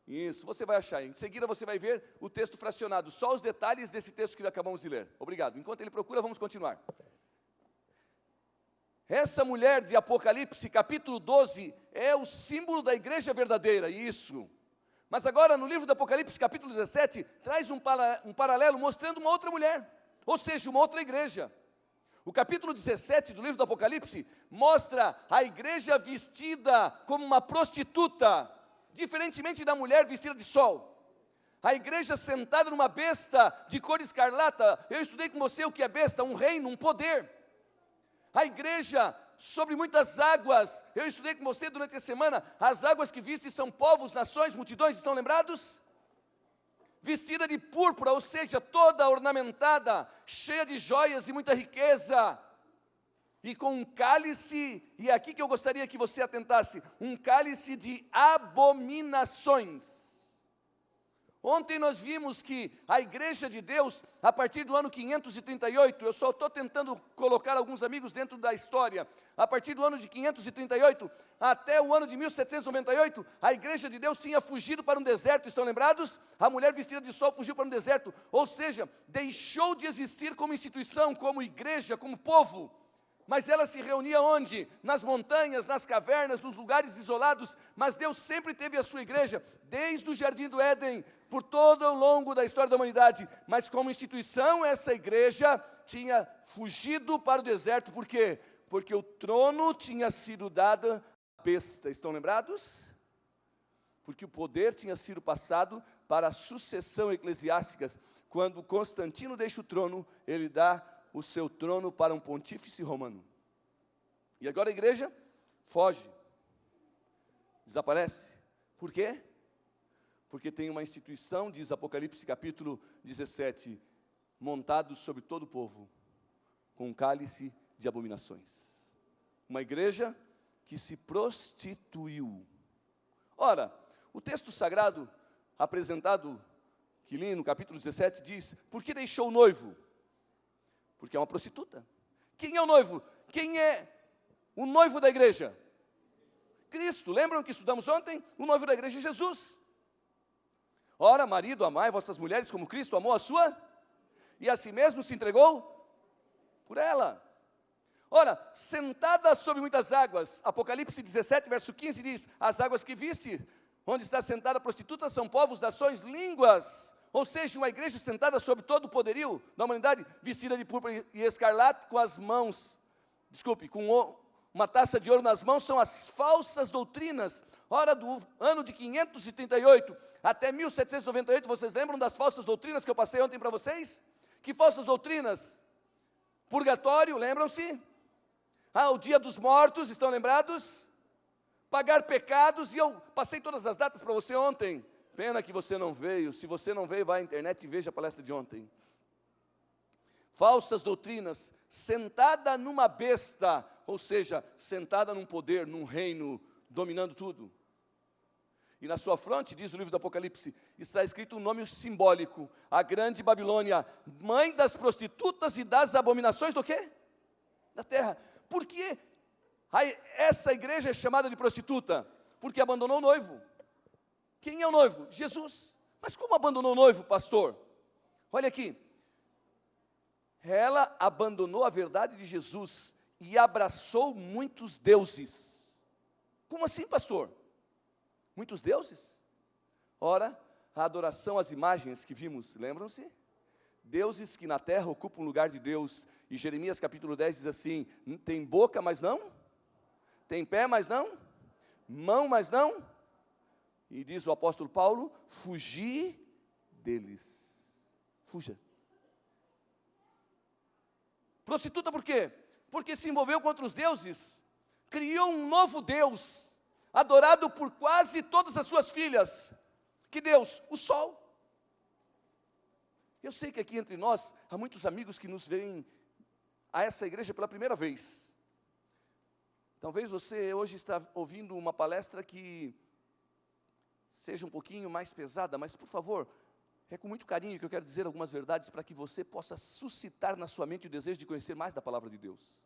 Isso, você vai achar. Em seguida você vai ver o texto fracionado, só os detalhes desse texto que acabamos de ler. Obrigado. Enquanto ele procura, vamos continuar. Essa mulher de Apocalipse, capítulo 12, é o símbolo da igreja verdadeira, isso. Mas agora, no livro do Apocalipse, capítulo 17, traz um paralelo mostrando uma outra mulher, ou seja, uma outra igreja. O capítulo 17 do livro do Apocalipse mostra a igreja vestida como uma prostituta, diferentemente da mulher vestida de sol. A igreja sentada numa besta de cor escarlata. Eu estudei com você o que é besta, um reino, um poder. A igreja sobre muitas águas. Eu estudei com você durante a semana, as águas que viste são povos, nações, multidões, estão lembrados? Vestida de púrpura, ou seja, toda ornamentada, cheia de joias e muita riqueza, e com um cálice, e é aqui que eu gostaria que você atentasse, um cálice de abominações. Ontem nós vimos que a igreja de Deus, a partir do ano 538, eu só estou tentando colocar alguns amigos dentro da história, a partir do ano de 538, até o ano de 1798, a igreja de Deus tinha fugido para um deserto, estão lembrados? A mulher vestida de sol fugiu para um deserto, ou seja, deixou de existir como instituição, como igreja, como povo. Mas ela se reunia onde? Nas montanhas, nas cavernas, nos lugares isolados, mas Deus sempre teve a sua igreja, desde o Jardim do Éden, por todo o longo da história da humanidade, mas como instituição, essa igreja tinha fugido para o deserto, por quê? Porque o trono tinha sido dado à besta, estão lembrados? Porque o poder tinha sido passado para a sucessão eclesiástica. Quando Constantino deixa o trono, ele dá o seu trono para um pontífice romano. E agora a igreja foge, desaparece. Por quê? Porque tem uma instituição, diz Apocalipse capítulo 17, montado sobre todo o povo, com um cálice de abominações. Uma igreja que se prostituiu. Ora, o texto sagrado apresentado, que li no capítulo 17, diz, por que deixou o noivo? Porque é uma prostituta. Quem é o noivo? Quem é o noivo da igreja? Cristo. Lembram que estudamos ontem? O noivo da igreja é Jesus. Ora, marido, amai vossas mulheres como Cristo amou a sua, e a si mesmo se entregou por ela. Ora, sentada sobre muitas águas, Apocalipse 17, verso 15 diz, as águas que viste, onde está sentada a prostituta, são povos, nações, línguas. Ou seja, uma igreja sentada sobre todo o poderio da humanidade, vestida de púrpura e escarlate, com as mãos, com uma taça de ouro nas mãos, são as falsas doutrinas. Ora, do ano de 538 até 1798, vocês lembram das falsas doutrinas que eu passei ontem para vocês? Que falsas doutrinas? Purgatório, lembram-se? O dia dos mortos, estão lembrados? Pagar pecados, e eu passei todas as datas para você ontem. Pena que você não veio. Se você não veio, vai à internet e veja a palestra de ontem. Falsas doutrinas, sentada numa besta, ou seja, sentada num poder, num reino, dominando tudo. E na sua fronte, diz o livro do Apocalipse, está escrito um nome simbólico, a grande Babilônia, mãe das prostitutas e das abominações do quê? Da terra. Por que essa igreja é chamada de prostituta? Porque abandonou o noivo. Quem é o noivo? Jesus. Mas como abandonou o noivo, pastor? Olha aqui. Ela abandonou a verdade de Jesus e abraçou muitos deuses. Como assim, pastor? Muitos deuses? Ora, a adoração às imagens que vimos, lembram-se? Deuses que na terra ocupam o lugar de Deus. E Jeremias capítulo 10 diz assim: tem boca, mas não? Tem pé, mas não? Mão, mas não? E diz o apóstolo Paulo: fugi deles. Fuja. Prostituta por quê? Porque se envolveu contra os deuses, criou um novo Deus, adorado por quase todas as suas filhas. Que Deus? O sol. Eu sei que aqui entre nós, há muitos amigos que nos veem a essa igreja pela primeira vez. Talvez você hoje está ouvindo uma palestra que seja um pouquinho mais pesada, mas por favor, é com muito carinho que eu quero dizer algumas verdades para que você possa suscitar na sua mente o desejo de conhecer mais da palavra de Deus.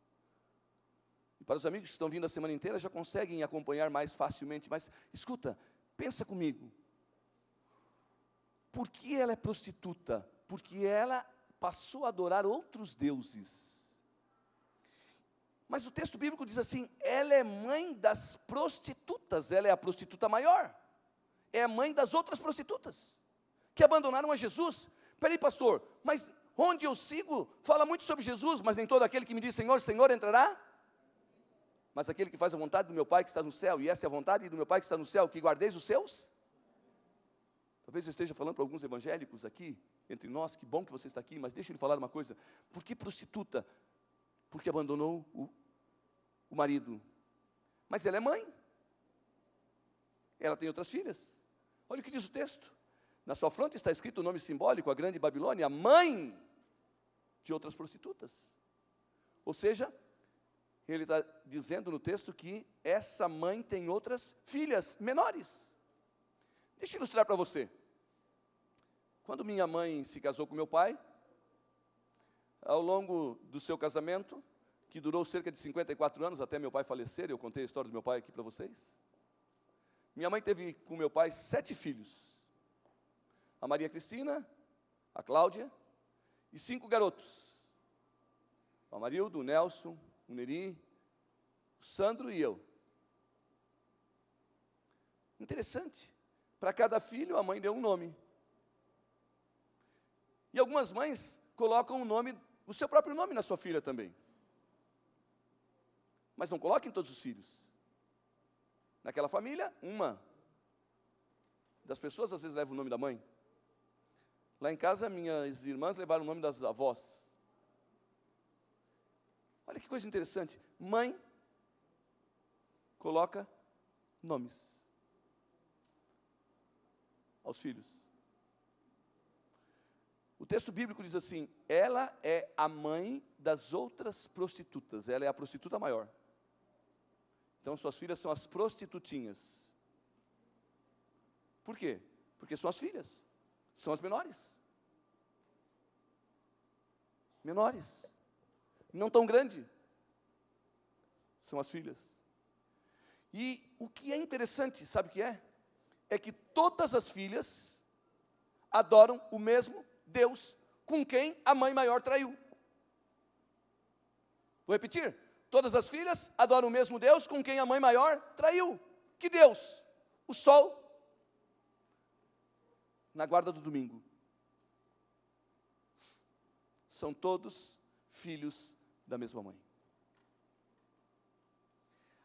E para os amigos que estão vindo a semana inteira, já conseguem acompanhar mais facilmente, mas escuta, pensa comigo. Por que ela é prostituta? Porque ela passou a adorar outros deuses. Mas o texto bíblico diz assim: ela é mãe das prostitutas, ela é a prostituta maior. É a mãe das outras prostitutas, que abandonaram a Jesus. Peraí, pastor, mas onde eu sigo, fala muito sobre Jesus, mas nem todo aquele que me diz Senhor, Senhor entrará. Mas aquele que faz a vontade do meu Pai que está no céu, e essa é a vontade do meu Pai que está no céu, que guardeis os seus. Talvez eu esteja falando para alguns evangélicos aqui, entre nós, que bom que você está aqui, mas deixa eu lhe falar uma coisa. Por que prostituta? Porque abandonou o marido. Mas ela é mãe. Ela tem outras filhas. Olha o que diz o texto. Na sua fronte está escrito o nome simbólico, a grande Babilônia, mãe de outras prostitutas. Ou seja, ele está dizendo no texto que essa mãe tem outras filhas menores. Deixa eu ilustrar para você. Quando minha mãe se casou com meu pai, ao longo do seu casamento, que durou cerca de 54 anos, até meu pai falecer, eu contei a história do meu pai aqui para vocês. Minha mãe teve com meu pai 7 filhos. A Maria Cristina, a Cláudia e 5 garotos. O Amarildo, o Nelson, o Neri, o Sandro e eu. Interessante. Para cada filho, a mãe deu um nome. E algumas mães colocam o nome, o seu próprio nome na sua filha também. Mas não coloquem todos os filhos. Naquela família, uma das pessoas às vezes leva o nome da mãe. Lá em casa, minhas irmãs levaram o nome das avós. Olha que coisa interessante. Mãe coloca nomes aos filhos. O texto bíblico diz assim: ela é a mãe das outras prostitutas, ela é a prostituta maior. Então suas filhas são as prostitutinhas. Por quê? Porque são as filhas, são as menores. Menores, não tão grande, são as filhas. E o que é interessante, sabe o que é? É que todas as filhas adoram o mesmo Deus com quem a mãe maior traiu. Vou repetir. Todas as filhas adoram o mesmo Deus com quem a mãe maior traiu. Que Deus? O sol na guarda do domingo. São todos filhos da mesma mãe.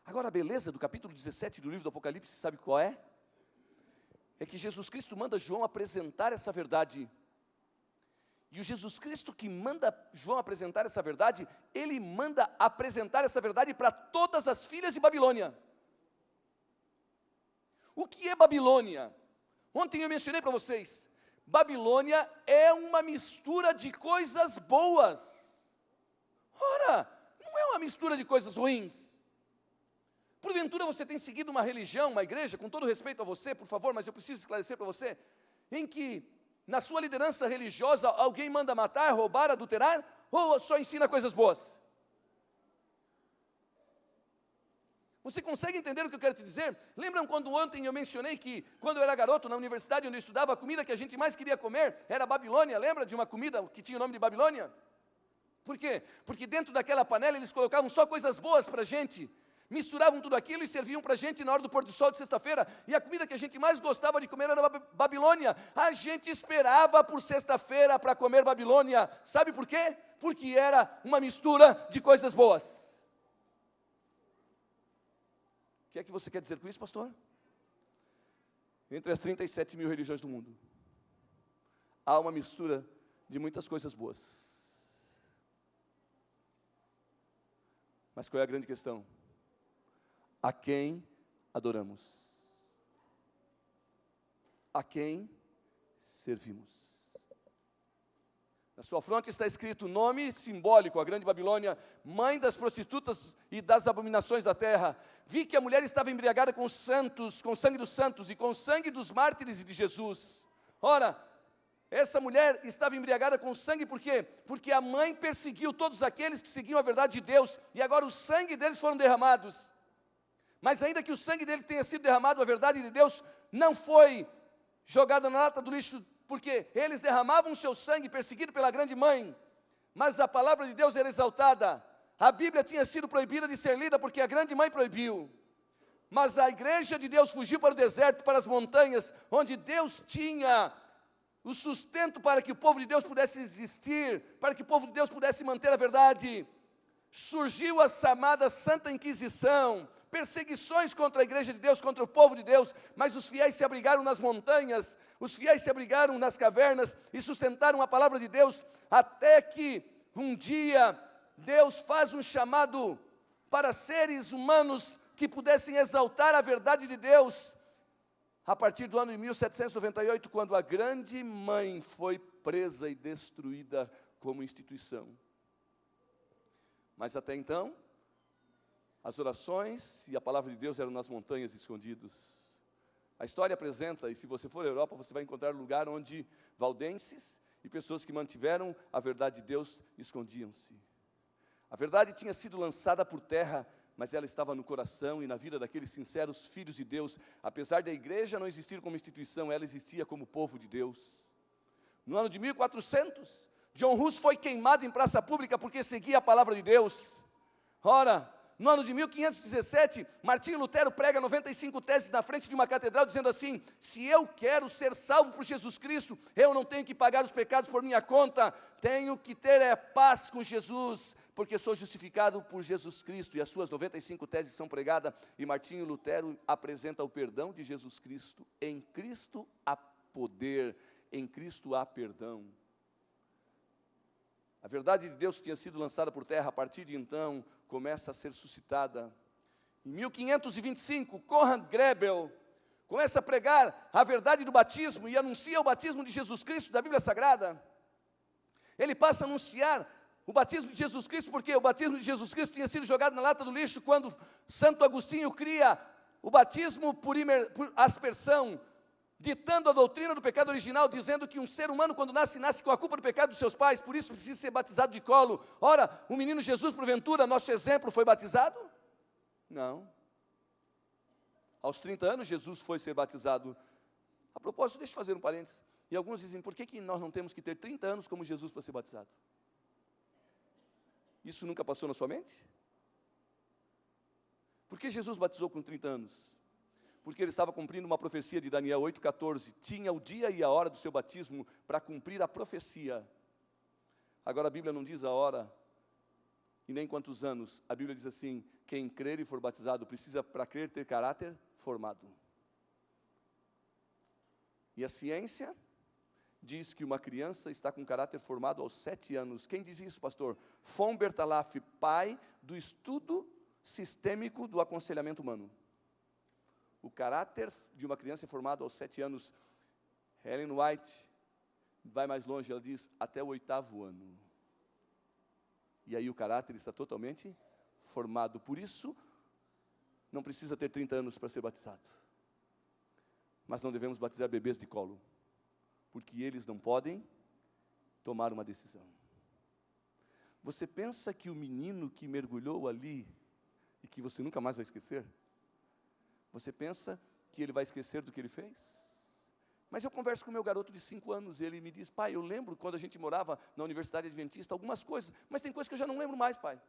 Agora a beleza do capítulo 17 do livro do Apocalipse, sabe qual é? É que Jesus Cristo manda João apresentar essa verdade. E o Jesus Cristo que manda João apresentar essa verdade, ele manda apresentar essa verdade para todas as filhas de Babilônia. O que é Babilônia? Ontem eu mencionei para vocês, Babilônia é uma mistura de coisas boas. Ora, não é uma mistura de coisas ruins. Porventura você tem seguido uma religião, uma igreja, com todo respeito a você, por favor, mas eu preciso esclarecer para você, em que na sua liderança religiosa alguém manda matar, roubar, adulterar, ou só ensina coisas boas? Você consegue entender o que eu quero te dizer? Lembram quando ontem eu mencionei que, quando eu era garoto, na universidade onde eu estudava, a comida que a gente mais queria comer era Babilônia? Lembra de uma comida que tinha o nome de Babilônia? Por quê? Porque dentro daquela panela eles colocavam só coisas boas para a gente, misturavam tudo aquilo e serviam para a gente na hora do pôr do sol de sexta-feira, e a comida que a gente mais gostava de comer era Babilônia. A gente esperava por sexta-feira para comer Babilônia. Sabe por quê? Porque era uma mistura de coisas boas. O que é que você quer dizer com isso, pastor? Entre as 37 mil religiões do mundo, há uma mistura de muitas coisas boas. Mas qual é a grande questão? A quem adoramos? A quem servimos? Na sua fronte está escrito o nome simbólico, a grande Babilônia, mãe das prostitutas e das abominações da terra. Vi que a mulher estava embriagada com os santos, com o sangue dos santos e com o sangue dos mártires de Jesus. Ora, essa mulher estava embriagada com o sangue por quê? Porque a mãe perseguiu todos aqueles que seguiam a verdade de Deus, e agora o sangue deles foram derramados. Mas ainda que o sangue dele tenha sido derramado, a verdade de Deus não foi jogada na lata do lixo, porque eles derramavam o seu sangue perseguido pela grande mãe, mas a palavra de Deus era exaltada. A Bíblia tinha sido proibida de ser lida porque a grande mãe proibiu, mas a igreja de Deus fugiu para o deserto, para as montanhas, onde Deus tinha o sustento para que o povo de Deus pudesse existir, para que o povo de Deus pudesse manter a verdade. Surgiu a chamada Santa Inquisição, perseguições contra a igreja de Deus, contra o povo de Deus, mas os fiéis se abrigaram nas montanhas, os fiéis se abrigaram nas cavernas e sustentaram a palavra de Deus, até que um dia Deus faz um chamado para seres humanos que pudessem exaltar a verdade de Deus, a partir do ano de 1798, quando a grande mãe foi presa e destruída como instituição. Mas até então, as orações e a palavra de Deus eram nas montanhas escondidos. A história apresenta, e se você for à Europa, você vai encontrar um lugar onde valdenses e pessoas que mantiveram a verdade de Deus escondiam-se. A verdade tinha sido lançada por terra, mas ela estava no coração e na vida daqueles sinceros filhos de Deus. Apesar da igreja não existir como instituição, ela existia como povo de Deus. No ano de 1400, John Hus foi queimado em praça pública porque seguia a palavra de Deus. Ora, no ano de 1517, Martinho Lutero prega 95 teses na frente de uma catedral, dizendo assim: se eu quero ser salvo por Jesus Cristo, eu não tenho que pagar os pecados por minha conta, tenho que ter paz com Jesus, porque sou justificado por Jesus Cristo. E as suas 95 teses são pregadas, e Martinho Lutero apresenta o perdão de Jesus Cristo. Em Cristo há poder, em Cristo há perdão. A verdade de Deus que tinha sido lançada por terra, a partir de então, começa a ser suscitada. Em 1525, Conrad Grebel começa a pregar a verdade do batismo e anuncia o batismo de Jesus Cristo da Bíblia Sagrada. Ele passa a anunciar o batismo de Jesus Cristo, porque o batismo de Jesus Cristo tinha sido jogado na lata do lixo quando Santo Agostinho cria o batismo por aspersão, ditando a doutrina do pecado original, dizendo que um ser humano quando nasce, nasce com a culpa do pecado dos seus pais, por isso precisa ser batizado de colo. Ora, o menino Jesus, porventura, nosso exemplo, foi batizado? Não. Aos 30 anos, Jesus foi ser batizado. A propósito, deixa eu fazer um parênteses. E alguns dizem, por que nós não temos que ter 30 anos como Jesus para ser batizado? Isso nunca passou na sua mente? Por que Jesus batizou com 30 anos? Porque ele estava cumprindo uma profecia de Daniel 8,14. Tinha o dia e a hora do seu batismo para cumprir a profecia. Agora a Bíblia não diz a hora e nem quantos anos. A Bíblia diz assim: quem crer e for batizado precisa, para crer, ter caráter formado. E a ciência diz que uma criança está com caráter formado aos 7 anos. Quem diz isso, pastor? Von Bertalanffy, pai do estudo sistêmico do aconselhamento humano. O caráter de uma criança é formado aos 7 anos. Ellen White vai mais longe, ela diz, até o 8º ano. E aí o caráter está totalmente formado. Por isso, não precisa ter 30 anos para ser batizado. Mas não devemos batizar bebês de colo, porque eles não podem tomar uma decisão. Você pensa que o menino que mergulhou ali e que você nunca mais vai esquecer? Você pensa que ele vai esquecer do que ele fez? Mas eu converso com o meu garoto de 5 anos, e ele me diz: pai, eu lembro quando a gente morava na Universidade Adventista, algumas coisas, mas tem coisas que eu já não lembro mais, pai.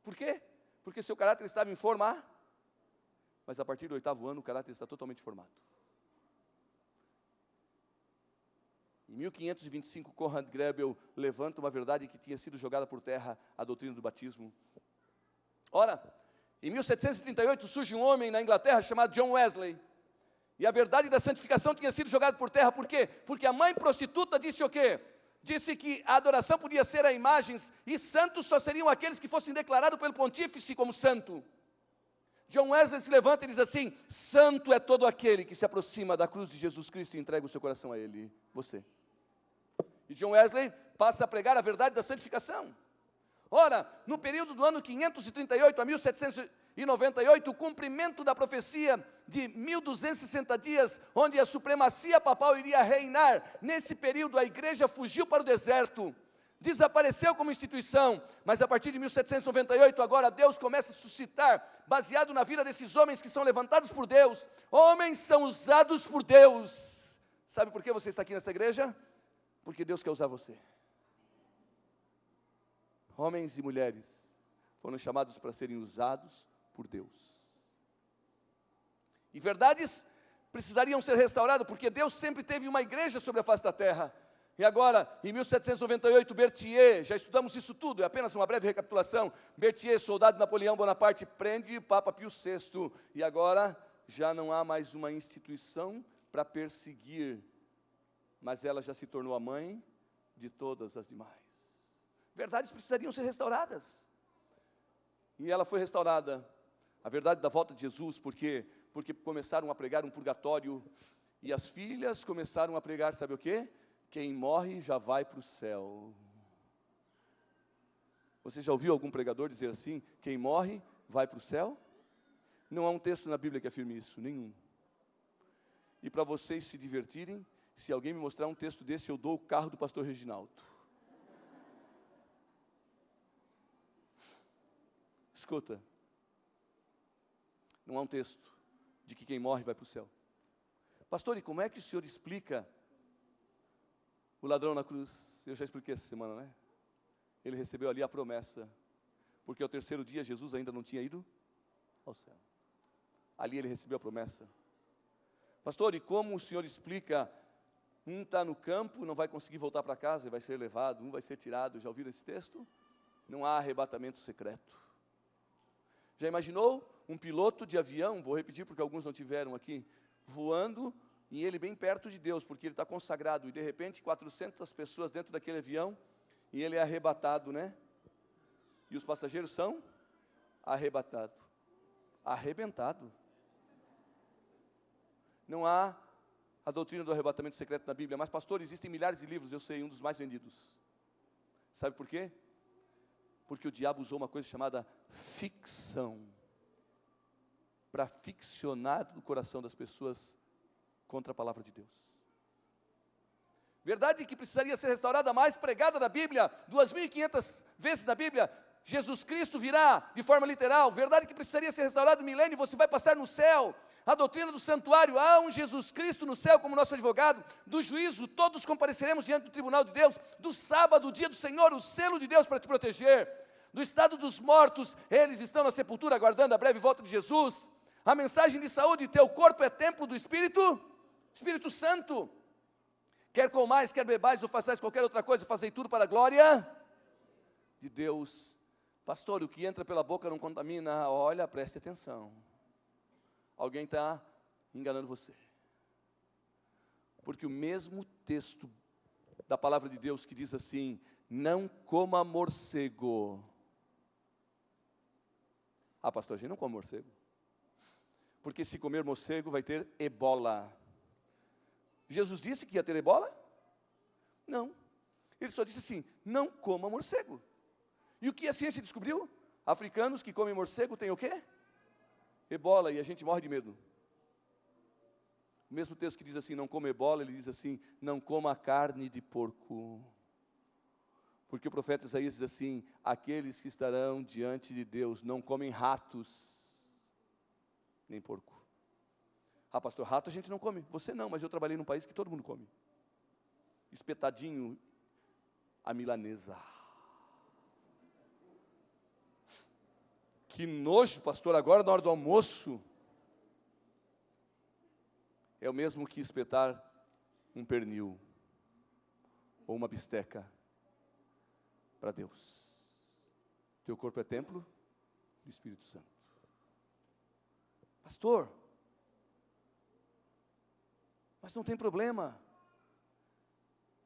Por quê? Porque seu caráter estava em formar, mas a partir do 8º ano o caráter está totalmente formado. Em 1525, Conrad Grebel levanta uma verdade que tinha sido jogada por terra, a doutrina do batismo. Ora, em 1738 surge um homem na Inglaterra chamado John Wesley, e a verdade da santificação tinha sido jogada por terra. Por quê? Porque a mãe prostituta disse o quê? Disse que a adoração podia ser a imagens, e santos só seriam aqueles que fossem declarados pelo pontífice como santo. John Wesley se levanta e diz assim: santo é todo aquele que se aproxima da cruz de Jesus Cristo e entrega o seu coração a Ele, você. E John Wesley passa a pregar a verdade da santificação. Ora, no período do ano 538 a 1798, o cumprimento da profecia de 1260 dias, onde a supremacia papal iria reinar, nesse período a igreja fugiu para o deserto, desapareceu como instituição, mas a partir de 1798, agora Deus começa a suscitar, baseado na vida desses homens que são levantados por Deus. Homens são usados por Deus. Sabe por que você está aqui nessa igreja? Porque Deus quer usar você. Homens e mulheres foram chamados para serem usados por Deus. E verdades precisariam ser restauradas, porque Deus sempre teve uma igreja sobre a face da terra. E agora, em 1798, Berthier, já estudamos isso tudo, é apenas uma breve recapitulação. Berthier, soldado de Napoleão Bonaparte, prende o Papa Pio VI. E agora, já não há mais uma instituição para perseguir, mas ela já se tornou a mãe de todas as demais. Verdades precisariam ser restauradas. E ela foi restaurada, a verdade da volta de Jesus, porque começaram a pregar um purgatório, e as filhas começaram a pregar, sabe o quê? Quem morre já vai para o céu. Você já ouviu algum pregador dizer assim? Quem morre vai para o céu? Não há um texto na Bíblia que afirme isso, nenhum. E para vocês se divertirem, se alguém me mostrar um texto desse, eu dou o carro do pastor Reginaldo. Escuta, não há um texto de que quem morre vai para o céu. Pastor, e como é que o senhor explica o ladrão na cruz? Eu já expliquei essa semana, né? Ele recebeu ali a promessa, porque ao 3º dia Jesus ainda não tinha ido ao céu. Ali ele recebeu a promessa. Pastor, e como o senhor explica, um está no campo, não vai conseguir voltar para casa, vai ser levado, um vai ser tirado? Já ouviram esse texto? Não há arrebatamento secreto. Já imaginou um piloto de avião, vou repetir porque alguns não tiveram aqui, voando, e ele bem perto de Deus, porque ele está consagrado, e de repente 400 pessoas dentro daquele avião, e ele é arrebatado, né? E os passageiros são arrebatados. Arrebentado. Não há a doutrina do arrebatamento secreto na Bíblia, mas pastor, existem milhares de livros, eu sei, um dos mais vendidos. Sabe por quê? Porque o diabo usou uma coisa chamada ficção, para ficcionar no coração das pessoas contra a palavra de Deus. Verdade que precisaria ser restaurada, mais pregada na Bíblia, 2.500 vezes na Bíblia. Jesus Cristo virá de forma literal. Verdade que precisaria ser restaurada no milênio, você vai passar no céu. A doutrina do santuário, há um Jesus Cristo no céu como nosso advogado. Do juízo, todos compareceremos diante do tribunal de Deus. Do sábado, o dia do Senhor, o selo de Deus para te proteger. Do estado dos mortos, eles estão na sepultura aguardando a breve volta de Jesus. A mensagem de saúde, teu corpo é templo do Espírito Santo. Quer comais, quer bebais ou façais qualquer outra coisa, fazei tudo para a glória de Deus. Pastor, o que entra pela boca não contamina. Olha, preste atenção. Alguém está enganando você. Porque o mesmo texto da palavra de Deus que diz assim, não coma morcego. Ah, pastor, a gente não come morcego. Porque se comer morcego vai ter ebola. Jesus disse que ia ter ebola? Não. Ele só disse assim, não coma morcego. E o que a ciência descobriu? Africanos que comem morcego têm o quê? Ebola, e a gente morre de medo. O mesmo texto que diz assim, não coma ebola, ele diz assim, não coma carne de porco. Porque o profeta Isaías diz assim: aqueles que estarão diante de Deus não comem ratos, nem porco. Ah, pastor, rato a gente não come. Você não, mas eu trabalhei num país que todo mundo come. Espetadinho, a milanesa. Que nojo, pastor, agora na hora do almoço. É o mesmo que espetar um pernil ou uma bisteca para Deus. Teu corpo é templo do Espírito Santo. Pastor, mas não tem problema.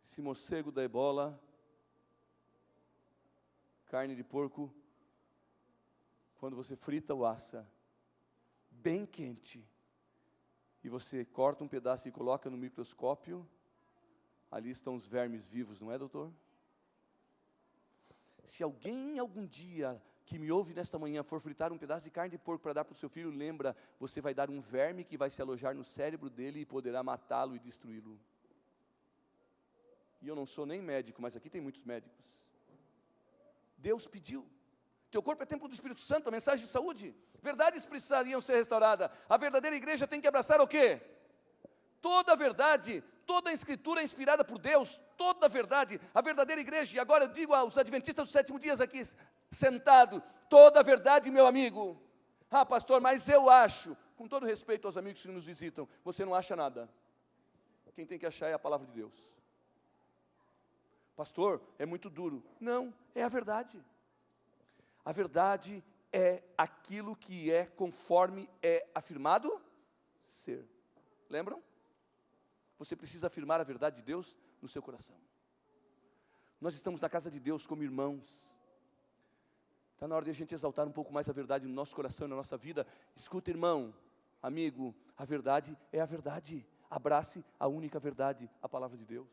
Se morcego da ebola, carne de porco, quando você frita ou assa, bem quente, e você corta um pedaço e coloca no microscópio, ali estão os vermes vivos, não é, doutor? Se alguém algum dia que me ouve nesta manhã for fritar um pedaço de carne de porco para dar para o seu filho, lembra, você vai dar um verme que vai se alojar no cérebro dele e poderá matá-lo e destruí-lo. E eu não sou nem médico, mas aqui tem muitos médicos. Deus pediu. Teu corpo é templo do Espírito Santo, a mensagem de saúde. Verdades precisariam ser restauradas. A verdadeira igreja tem que abraçar o quê? Toda a verdade, toda a escritura é inspirada por Deus, toda a verdade, a verdadeira igreja. E agora eu digo aos adventistas do sétimo dia aqui sentado, toda a verdade, meu amigo. Ah, pastor, mas eu acho, com todo respeito aos amigos que nos visitam, você não acha nada. Quem tem que achar é a palavra de Deus. Pastor, é muito duro. Não, é a verdade. A verdade é aquilo que é conforme é afirmado ser. Lembram? Você precisa afirmar a verdade de Deus no seu coração. Nós estamos na casa de Deus como irmãos. Está na hora de a gente exaltar um pouco mais a verdade no nosso coração e na nossa vida. Escuta, irmão, amigo, a verdade é a verdade. Abrace a única verdade, a palavra de Deus.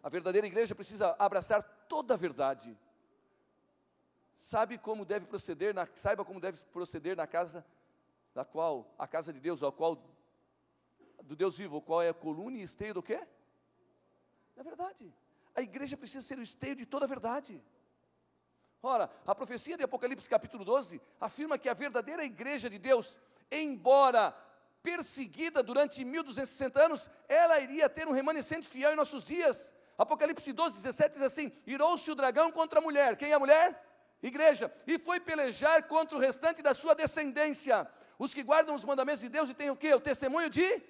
A verdadeira igreja precisa abraçar toda a verdade. Saiba como deve proceder na casa da qual, a casa de Deus, ao qual, do Deus vivo, o qual é a coluna e esteio do quê? Da verdade. A igreja precisa ser o esteio de toda a verdade. Ora, a profecia de Apocalipse capítulo 12 afirma que a verdadeira igreja de Deus, embora perseguida durante 1260 anos, ela iria ter um remanescente fiel em nossos dias. Apocalipse 12, 17 diz assim: irou-se o dragão contra a mulher. Quem é a mulher? Igreja. E foi pelejar contra o restante da sua descendência, os que guardam os mandamentos de Deus e têm o quê? O testemunho de...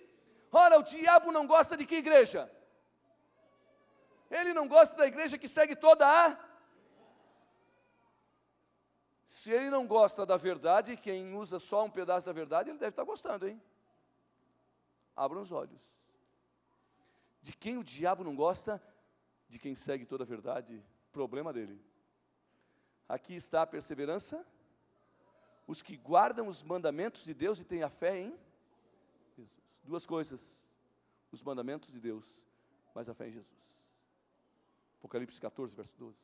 Ora, o diabo não gosta de que igreja? Ele não gosta da igreja que segue toda a... Se ele não gosta da verdade, quem usa só um pedaço da verdade, ele deve estar gostando, hein? Abram os olhos. De quem o diabo não gosta? De quem segue toda a verdade. Problema dele. Aqui está a perseverança. Os que guardam os mandamentos de Deus e têm a fé em Jesus. Duas coisas. Os mandamentos de Deus, mas a fé em Jesus. Apocalipse 14, verso 12.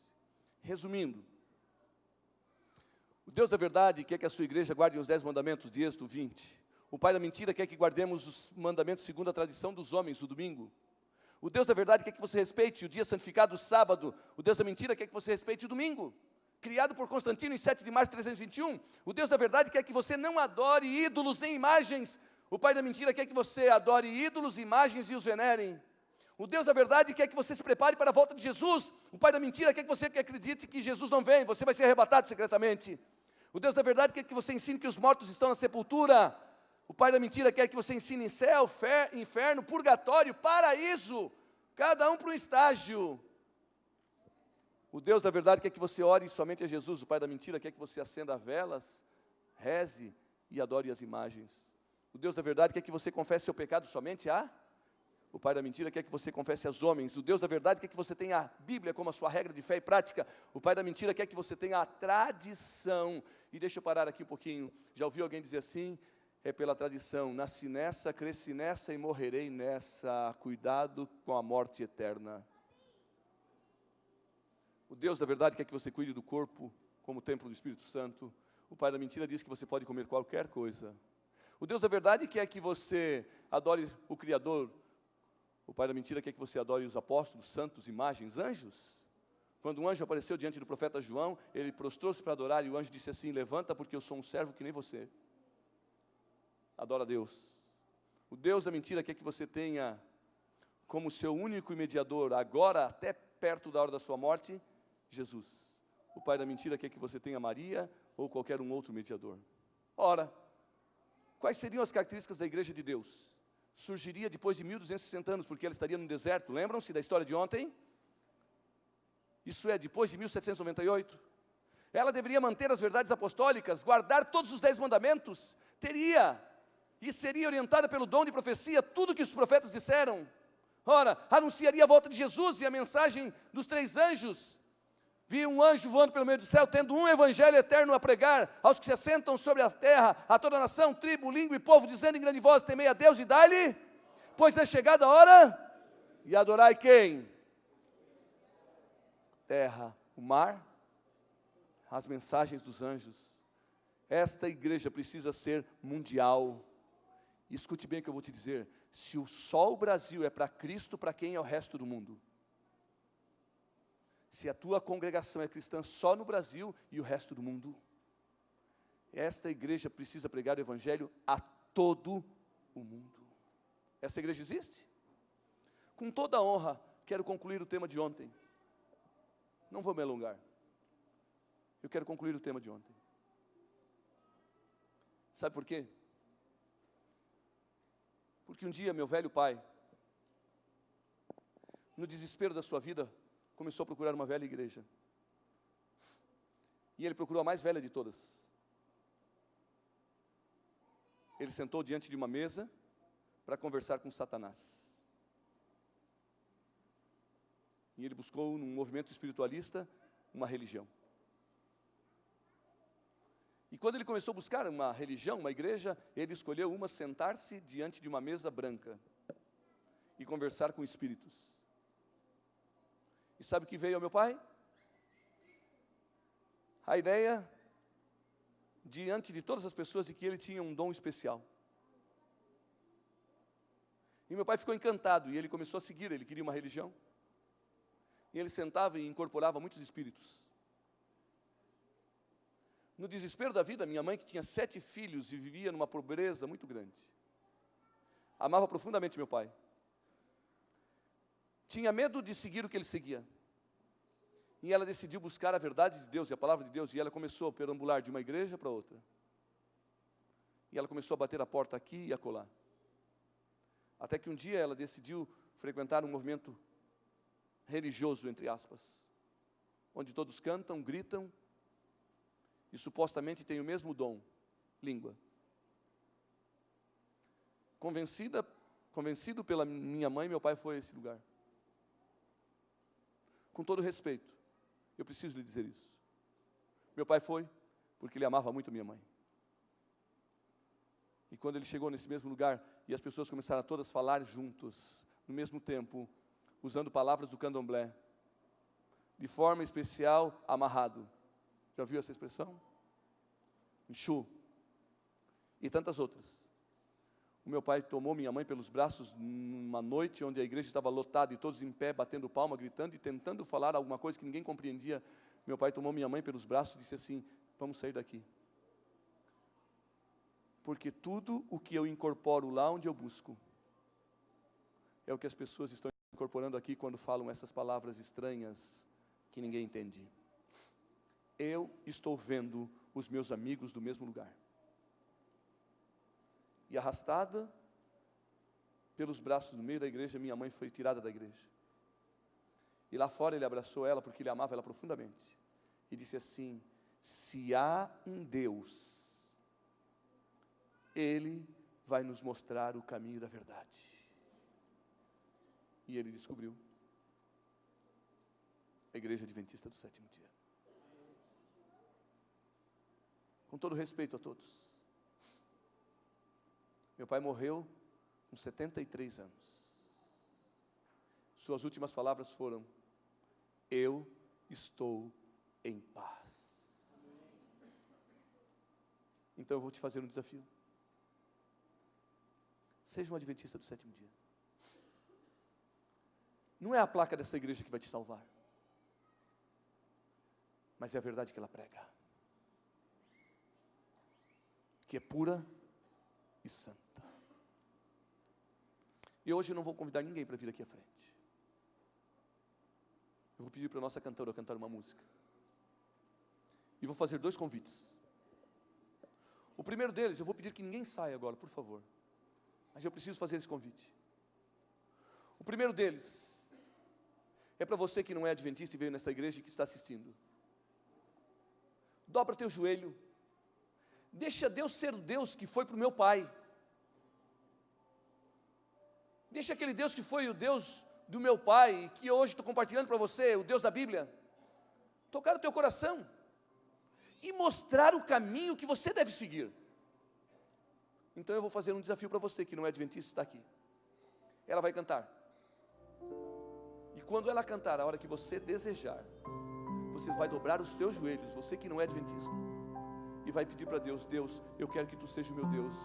Resumindo, o Deus da verdade quer que a sua igreja guarde os 10 mandamentos de Êxodo 20. O pai da mentira quer que guardemos os mandamentos segundo a tradição dos homens, o domingo. O Deus da verdade quer que você respeite o dia santificado, o sábado. O Deus da mentira quer que você respeite o domingo. Criado por Constantino em 7 de março de 321. O Deus da verdade quer que você não adore ídolos nem imagens. O pai da mentira quer que você adore ídolos, imagens e os venerem. O Deus da verdade quer que você se prepare para a volta de Jesus. O pai da mentira quer que você acredite que Jesus não vem, você vai ser arrebatado secretamente. O Deus da verdade quer que você ensine que os mortos estão na sepultura. O pai da mentira quer que você ensine em céu, inferno, purgatório, paraíso, cada um para um estágio. O Deus da verdade quer que você ore somente a Jesus. O pai da mentira quer que você acenda velas, reze e adore as imagens. O Deus da verdade quer que você confesse seu pecado somente a... O pai da mentira quer que você confesse aos homens. O Deus da verdade quer que você tenha a Bíblia como a sua regra de fé e prática. O pai da mentira quer que você tenha a tradição. E deixa eu parar aqui um pouquinho. Já ouviu alguém dizer assim? É pela tradição. Nasci nessa, cresci nessa e morrerei nessa. Cuidado com a morte eterna. O Deus da verdade quer que você cuide do corpo como templo do Espírito Santo. O pai da mentira diz que você pode comer qualquer coisa. O Deus da verdade quer que você adore o Criador. O pai da mentira quer que você adore os apóstolos, santos, imagens, anjos. Quando um anjo apareceu diante do profeta João, ele prostrou-se para adorar, e o anjo disse assim: levanta, porque eu sou um servo que nem você. Adora a Deus. O Deus da mentira quer que você tenha como seu único mediador, agora até perto da hora da sua morte, Jesus. O pai da mentira quer que você tenha Maria ou qualquer um outro mediador. Ora, quais seriam as características da igreja de Deus? Surgiria depois de 1260 anos, porque ela estaria no deserto. Lembram-se da história de ontem? Isso é, depois de 1798. Ela deveria manter as verdades apostólicas, guardar todos os 10 mandamentos, teria e seria orientada pelo dom de profecia, tudo que os profetas disseram. Ora, anunciaria a volta de Jesus e a mensagem dos 3 anjos. Vi um anjo voando pelo meio do céu, tendo um evangelho eterno a pregar aos que se assentam sobre a terra, a toda nação, tribo, língua e povo, dizendo em grande voz: temei a Deus e dai-lhe, pois é chegada a hora, e adorai quem? Terra, o mar, as mensagens dos anjos. Esta igreja precisa ser mundial. E escute bem o que eu vou te dizer: se só o Brasil é para Cristo, para quem é o resto do mundo? Se a tua congregação é cristã só no Brasil e o resto do mundo, esta igreja precisa pregar o evangelho a todo o mundo. Essa igreja existe? Com toda a honra, quero concluir o tema de ontem. Não vou me alongar. Eu quero concluir o tema de ontem. Sabe por quê? Porque um dia meu velho pai, no desespero da sua vida, começou a procurar uma velha igreja. E ele procurou a mais velha de todas. Ele sentou diante de uma mesa para conversar com Satanás. E ele buscou num movimento espiritualista uma religião. E quando ele começou a buscar uma religião, uma igreja, ele escolheu uma, sentar-se diante de uma mesa branca e conversar com espíritos. E sabe o que veio ao meu pai? A ideia, diante de todas as pessoas, de que ele tinha um dom especial. E meu pai ficou encantado, e ele começou a seguir, ele queria uma religião. E ele sentava e incorporava muitos espíritos. No desespero da vida, minha mãe, que tinha 7 filhos e vivia numa pobreza muito grande, amava profundamente meu pai. Tinha medo de seguir o que ele seguia. E ela decidiu buscar a verdade de Deus e a palavra de Deus. E ela começou a perambular de uma igreja para outra. E ela começou a bater a porta aqui e acolá. Até que um dia ela decidiu frequentar um movimento religioso, entre aspas, onde todos cantam, gritam e supostamente têm o mesmo dom, língua. Convencido pela minha mãe, meu pai foi a esse lugar. Com todo respeito, eu preciso lhe dizer isso. Meu pai foi porque ele amava muito minha mãe. E quando ele chegou nesse mesmo lugar, e as pessoas começaram a todas falar juntos, no mesmo tempo, usando palavras do candomblé, de forma especial, amarrado. Já ouviu essa expressão? Exu. E tantas outras. O meu pai tomou minha mãe pelos braços numa noite onde a igreja estava lotada e todos em pé, batendo palma, gritando e tentando falar alguma coisa que ninguém compreendia. Meu pai tomou minha mãe pelos braços e disse assim: vamos sair daqui. Porque tudo o que eu incorporo lá onde eu busco, é o que as pessoas estão incorporando aqui quando falam essas palavras estranhas que ninguém entende. Eu estou vendo os meus amigos do mesmo lugar. E arrastada pelos braços no meio da igreja, minha mãe foi tirada da igreja. E lá fora ele abraçou ela, porque ele amava ela profundamente. E disse assim: se há um Deus, Ele vai nos mostrar o caminho da verdade. E ele descobriu a Igreja Adventista do Sétimo Dia. Com todo respeito a todos, meu pai morreu com 73 anos. Suas últimas palavras foram: eu estou em paz. Então eu vou te fazer um desafio. Seja um adventista do sétimo dia. Não é a placa dessa igreja que vai te salvar. mas é a verdade que ela prega, que é pura e santa. E hoje eu não vou convidar ninguém para vir aqui à frente. Eu vou pedir para a nossa cantora cantar uma música. E vou fazer 2 convites. O primeiro deles, eu vou pedir que ninguém saia agora, por favor. Mas eu preciso fazer esse convite. O primeiro deles é para você que não é adventista e veio nesta igreja e que está assistindo. Dobra teu joelho. Deixa Deus ser o Deus que foi para o meu pai. Deixa aquele Deus que foi o Deus do meu pai, que hoje estou compartilhando para você, o Deus da Bíblia, tocar o teu coração e mostrar o caminho que você deve seguir. Então eu vou fazer um desafio para você que não é adventista, está aqui. Ela vai cantar. E quando ela cantar, a hora que você desejar, você vai dobrar os teus joelhos, você que não é adventista, e vai pedir para Deus: Deus, eu quero que Tu seja o meu Deus,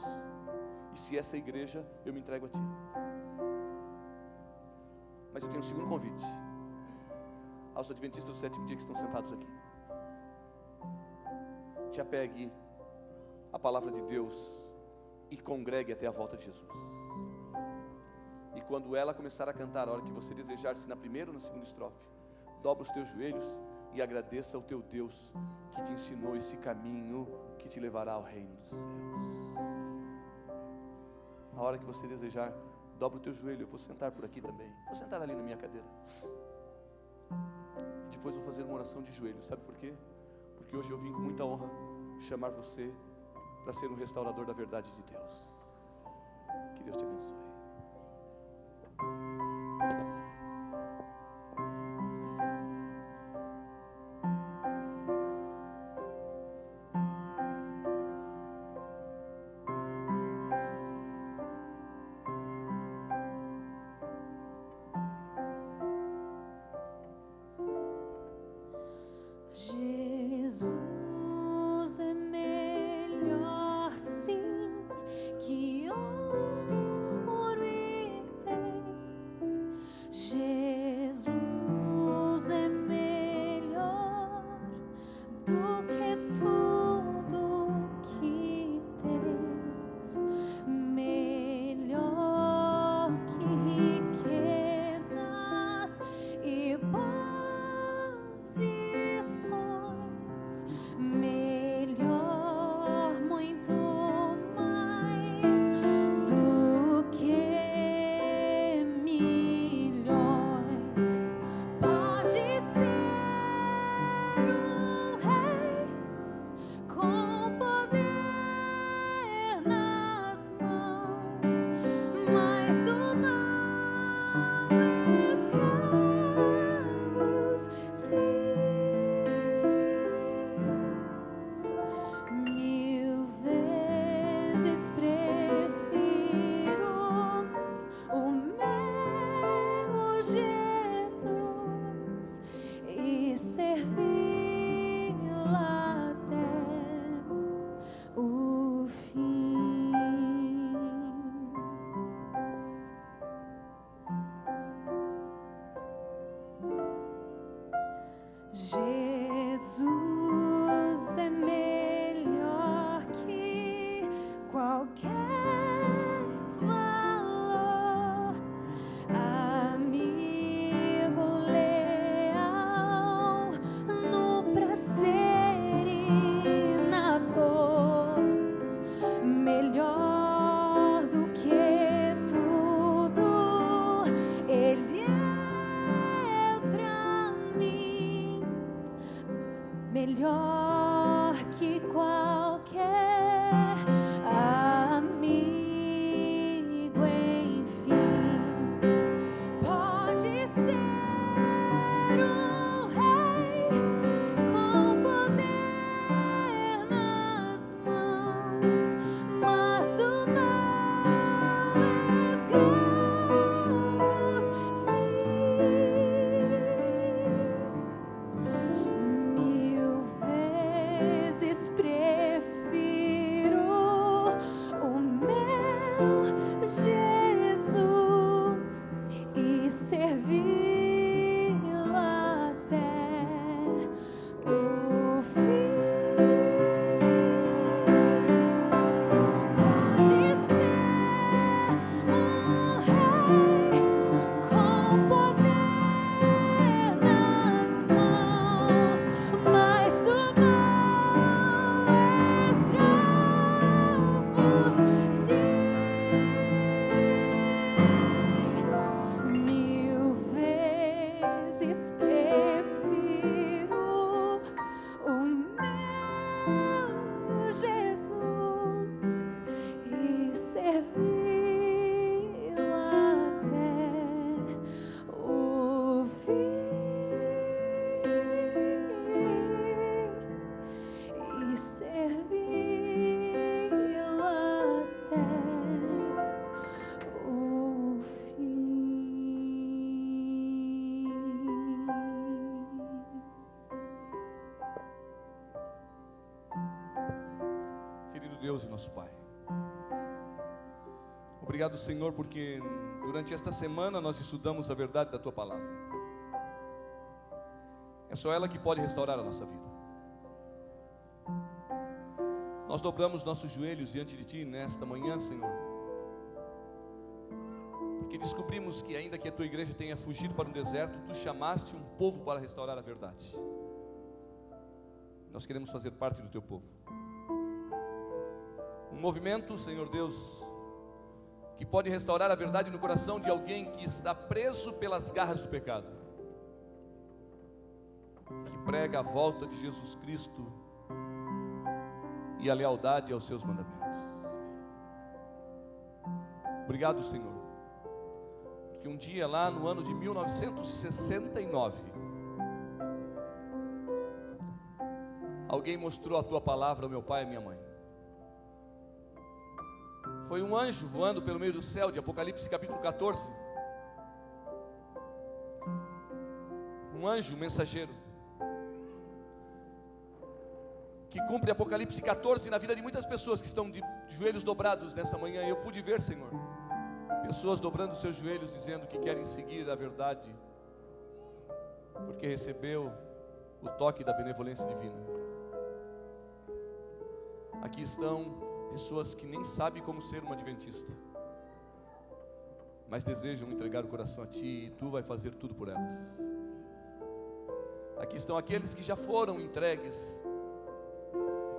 e se essa é a igreja, eu me entrego a Ti. Mas eu tenho um segundo convite aos adventistas do 7º dia que estão sentados aqui. Te apegue à palavra de Deus e congregue até a volta de Jesus. E quando ela começar a cantar, a hora que você desejar, se na primeira ou na segunda estrofe, dobra os teus joelhos e agradeça ao teu Deus que te ensinou esse caminho que te levará ao reino dos céus. A hora que você desejar, dobra o teu joelho. Eu vou sentar por aqui também. Vou sentar ali na minha cadeira. E depois vou fazer uma oração de joelhos. Sabe por quê? Porque hoje eu vim com muita honra chamar você para ser um restaurador da verdade de Deus. Que Deus te abençoe. Jesus é melhor sim que ouro e pés. Jesus é melhor do que tudo que tens, melhor que riquezas e posições, melhor, muito mais do que milhões. Pode ser um rei com poder nas mãos, mas do mal escravos, sim. 1000 vezes prefiro o meu Jesus e servi-la até o fim. Jesus é melhor que qualquer valor, amigo leal no prazer e na dor, melhor do que tudo, Ele é pra mim, melhor que qualquer amigo, enfim. Pode ser um rei com poder nas mãos, mas do mal escravos, sim. 1000 vezes prefiro o meu Jesus e servi-la até o Deus e nosso Pai. Obrigado, Senhor, porque durante esta semana nós estudamos a verdade da Tua Palavra. É só ela que pode restaurar a nossa vida. Nós dobramos nossos joelhos diante de Ti nesta manhã, Senhor, porque descobrimos que ainda que a Tua igreja tenha fugido para um deserto, Tu chamaste um povo para restaurar a verdade. Nós queremos fazer parte do Teu povo. Um movimento, Senhor Deus, que pode restaurar a verdade no coração de alguém que está preso pelas garras do pecado, que prega a volta de Jesus Cristo e a lealdade aos seus mandamentos. Obrigado, Senhor, porque um dia lá no ano de 1969, alguém mostrou a Tua palavra ao meu pai e à minha mãe. Foi um anjo voando pelo meio do céu, de Apocalipse capítulo 14. Um anjo, um mensageiro, que cumpre Apocalipse 14 na vida de muitas pessoas que estão de joelhos dobrados nesta manhã. E eu pude ver, Senhor, pessoas dobrando seus joelhos, dizendo que querem seguir a verdade, porque recebeu o toque da benevolência divina. Aqui estão pessoas que nem sabem como ser um adventista, mas desejam entregar o coração a Ti, e Tu vai fazer tudo por elas. Aqui estão aqueles que já foram entregues,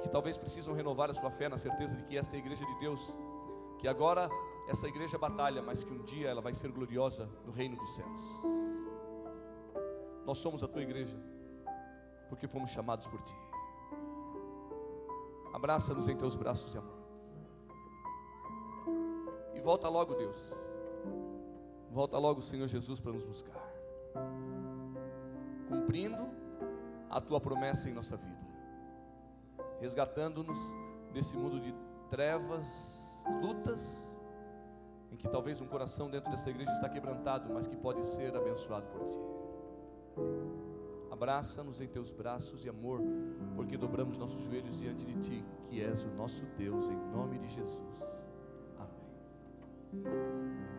que talvez precisam renovar a sua fé na certeza de que esta é a igreja de Deus, que agora essa igreja batalha, mas que um dia ela vai ser gloriosa no reino dos céus. Nós somos a Tua igreja, porque fomos chamados por Ti. Abraça-nos em Teus braços de amor. E volta logo, Deus. Volta logo, Senhor Jesus, para nos buscar, cumprindo a Tua promessa em nossa vida, resgatando-nos desse mundo de trevas, lutas, em que talvez um coração dentro dessa igreja está quebrantado, mas que pode ser abençoado por Ti. Abraça-nos em Teus braços de amor, porque dobramos nossos joelhos diante de Ti, que és o nosso Deus, em nome de Jesus. Amém.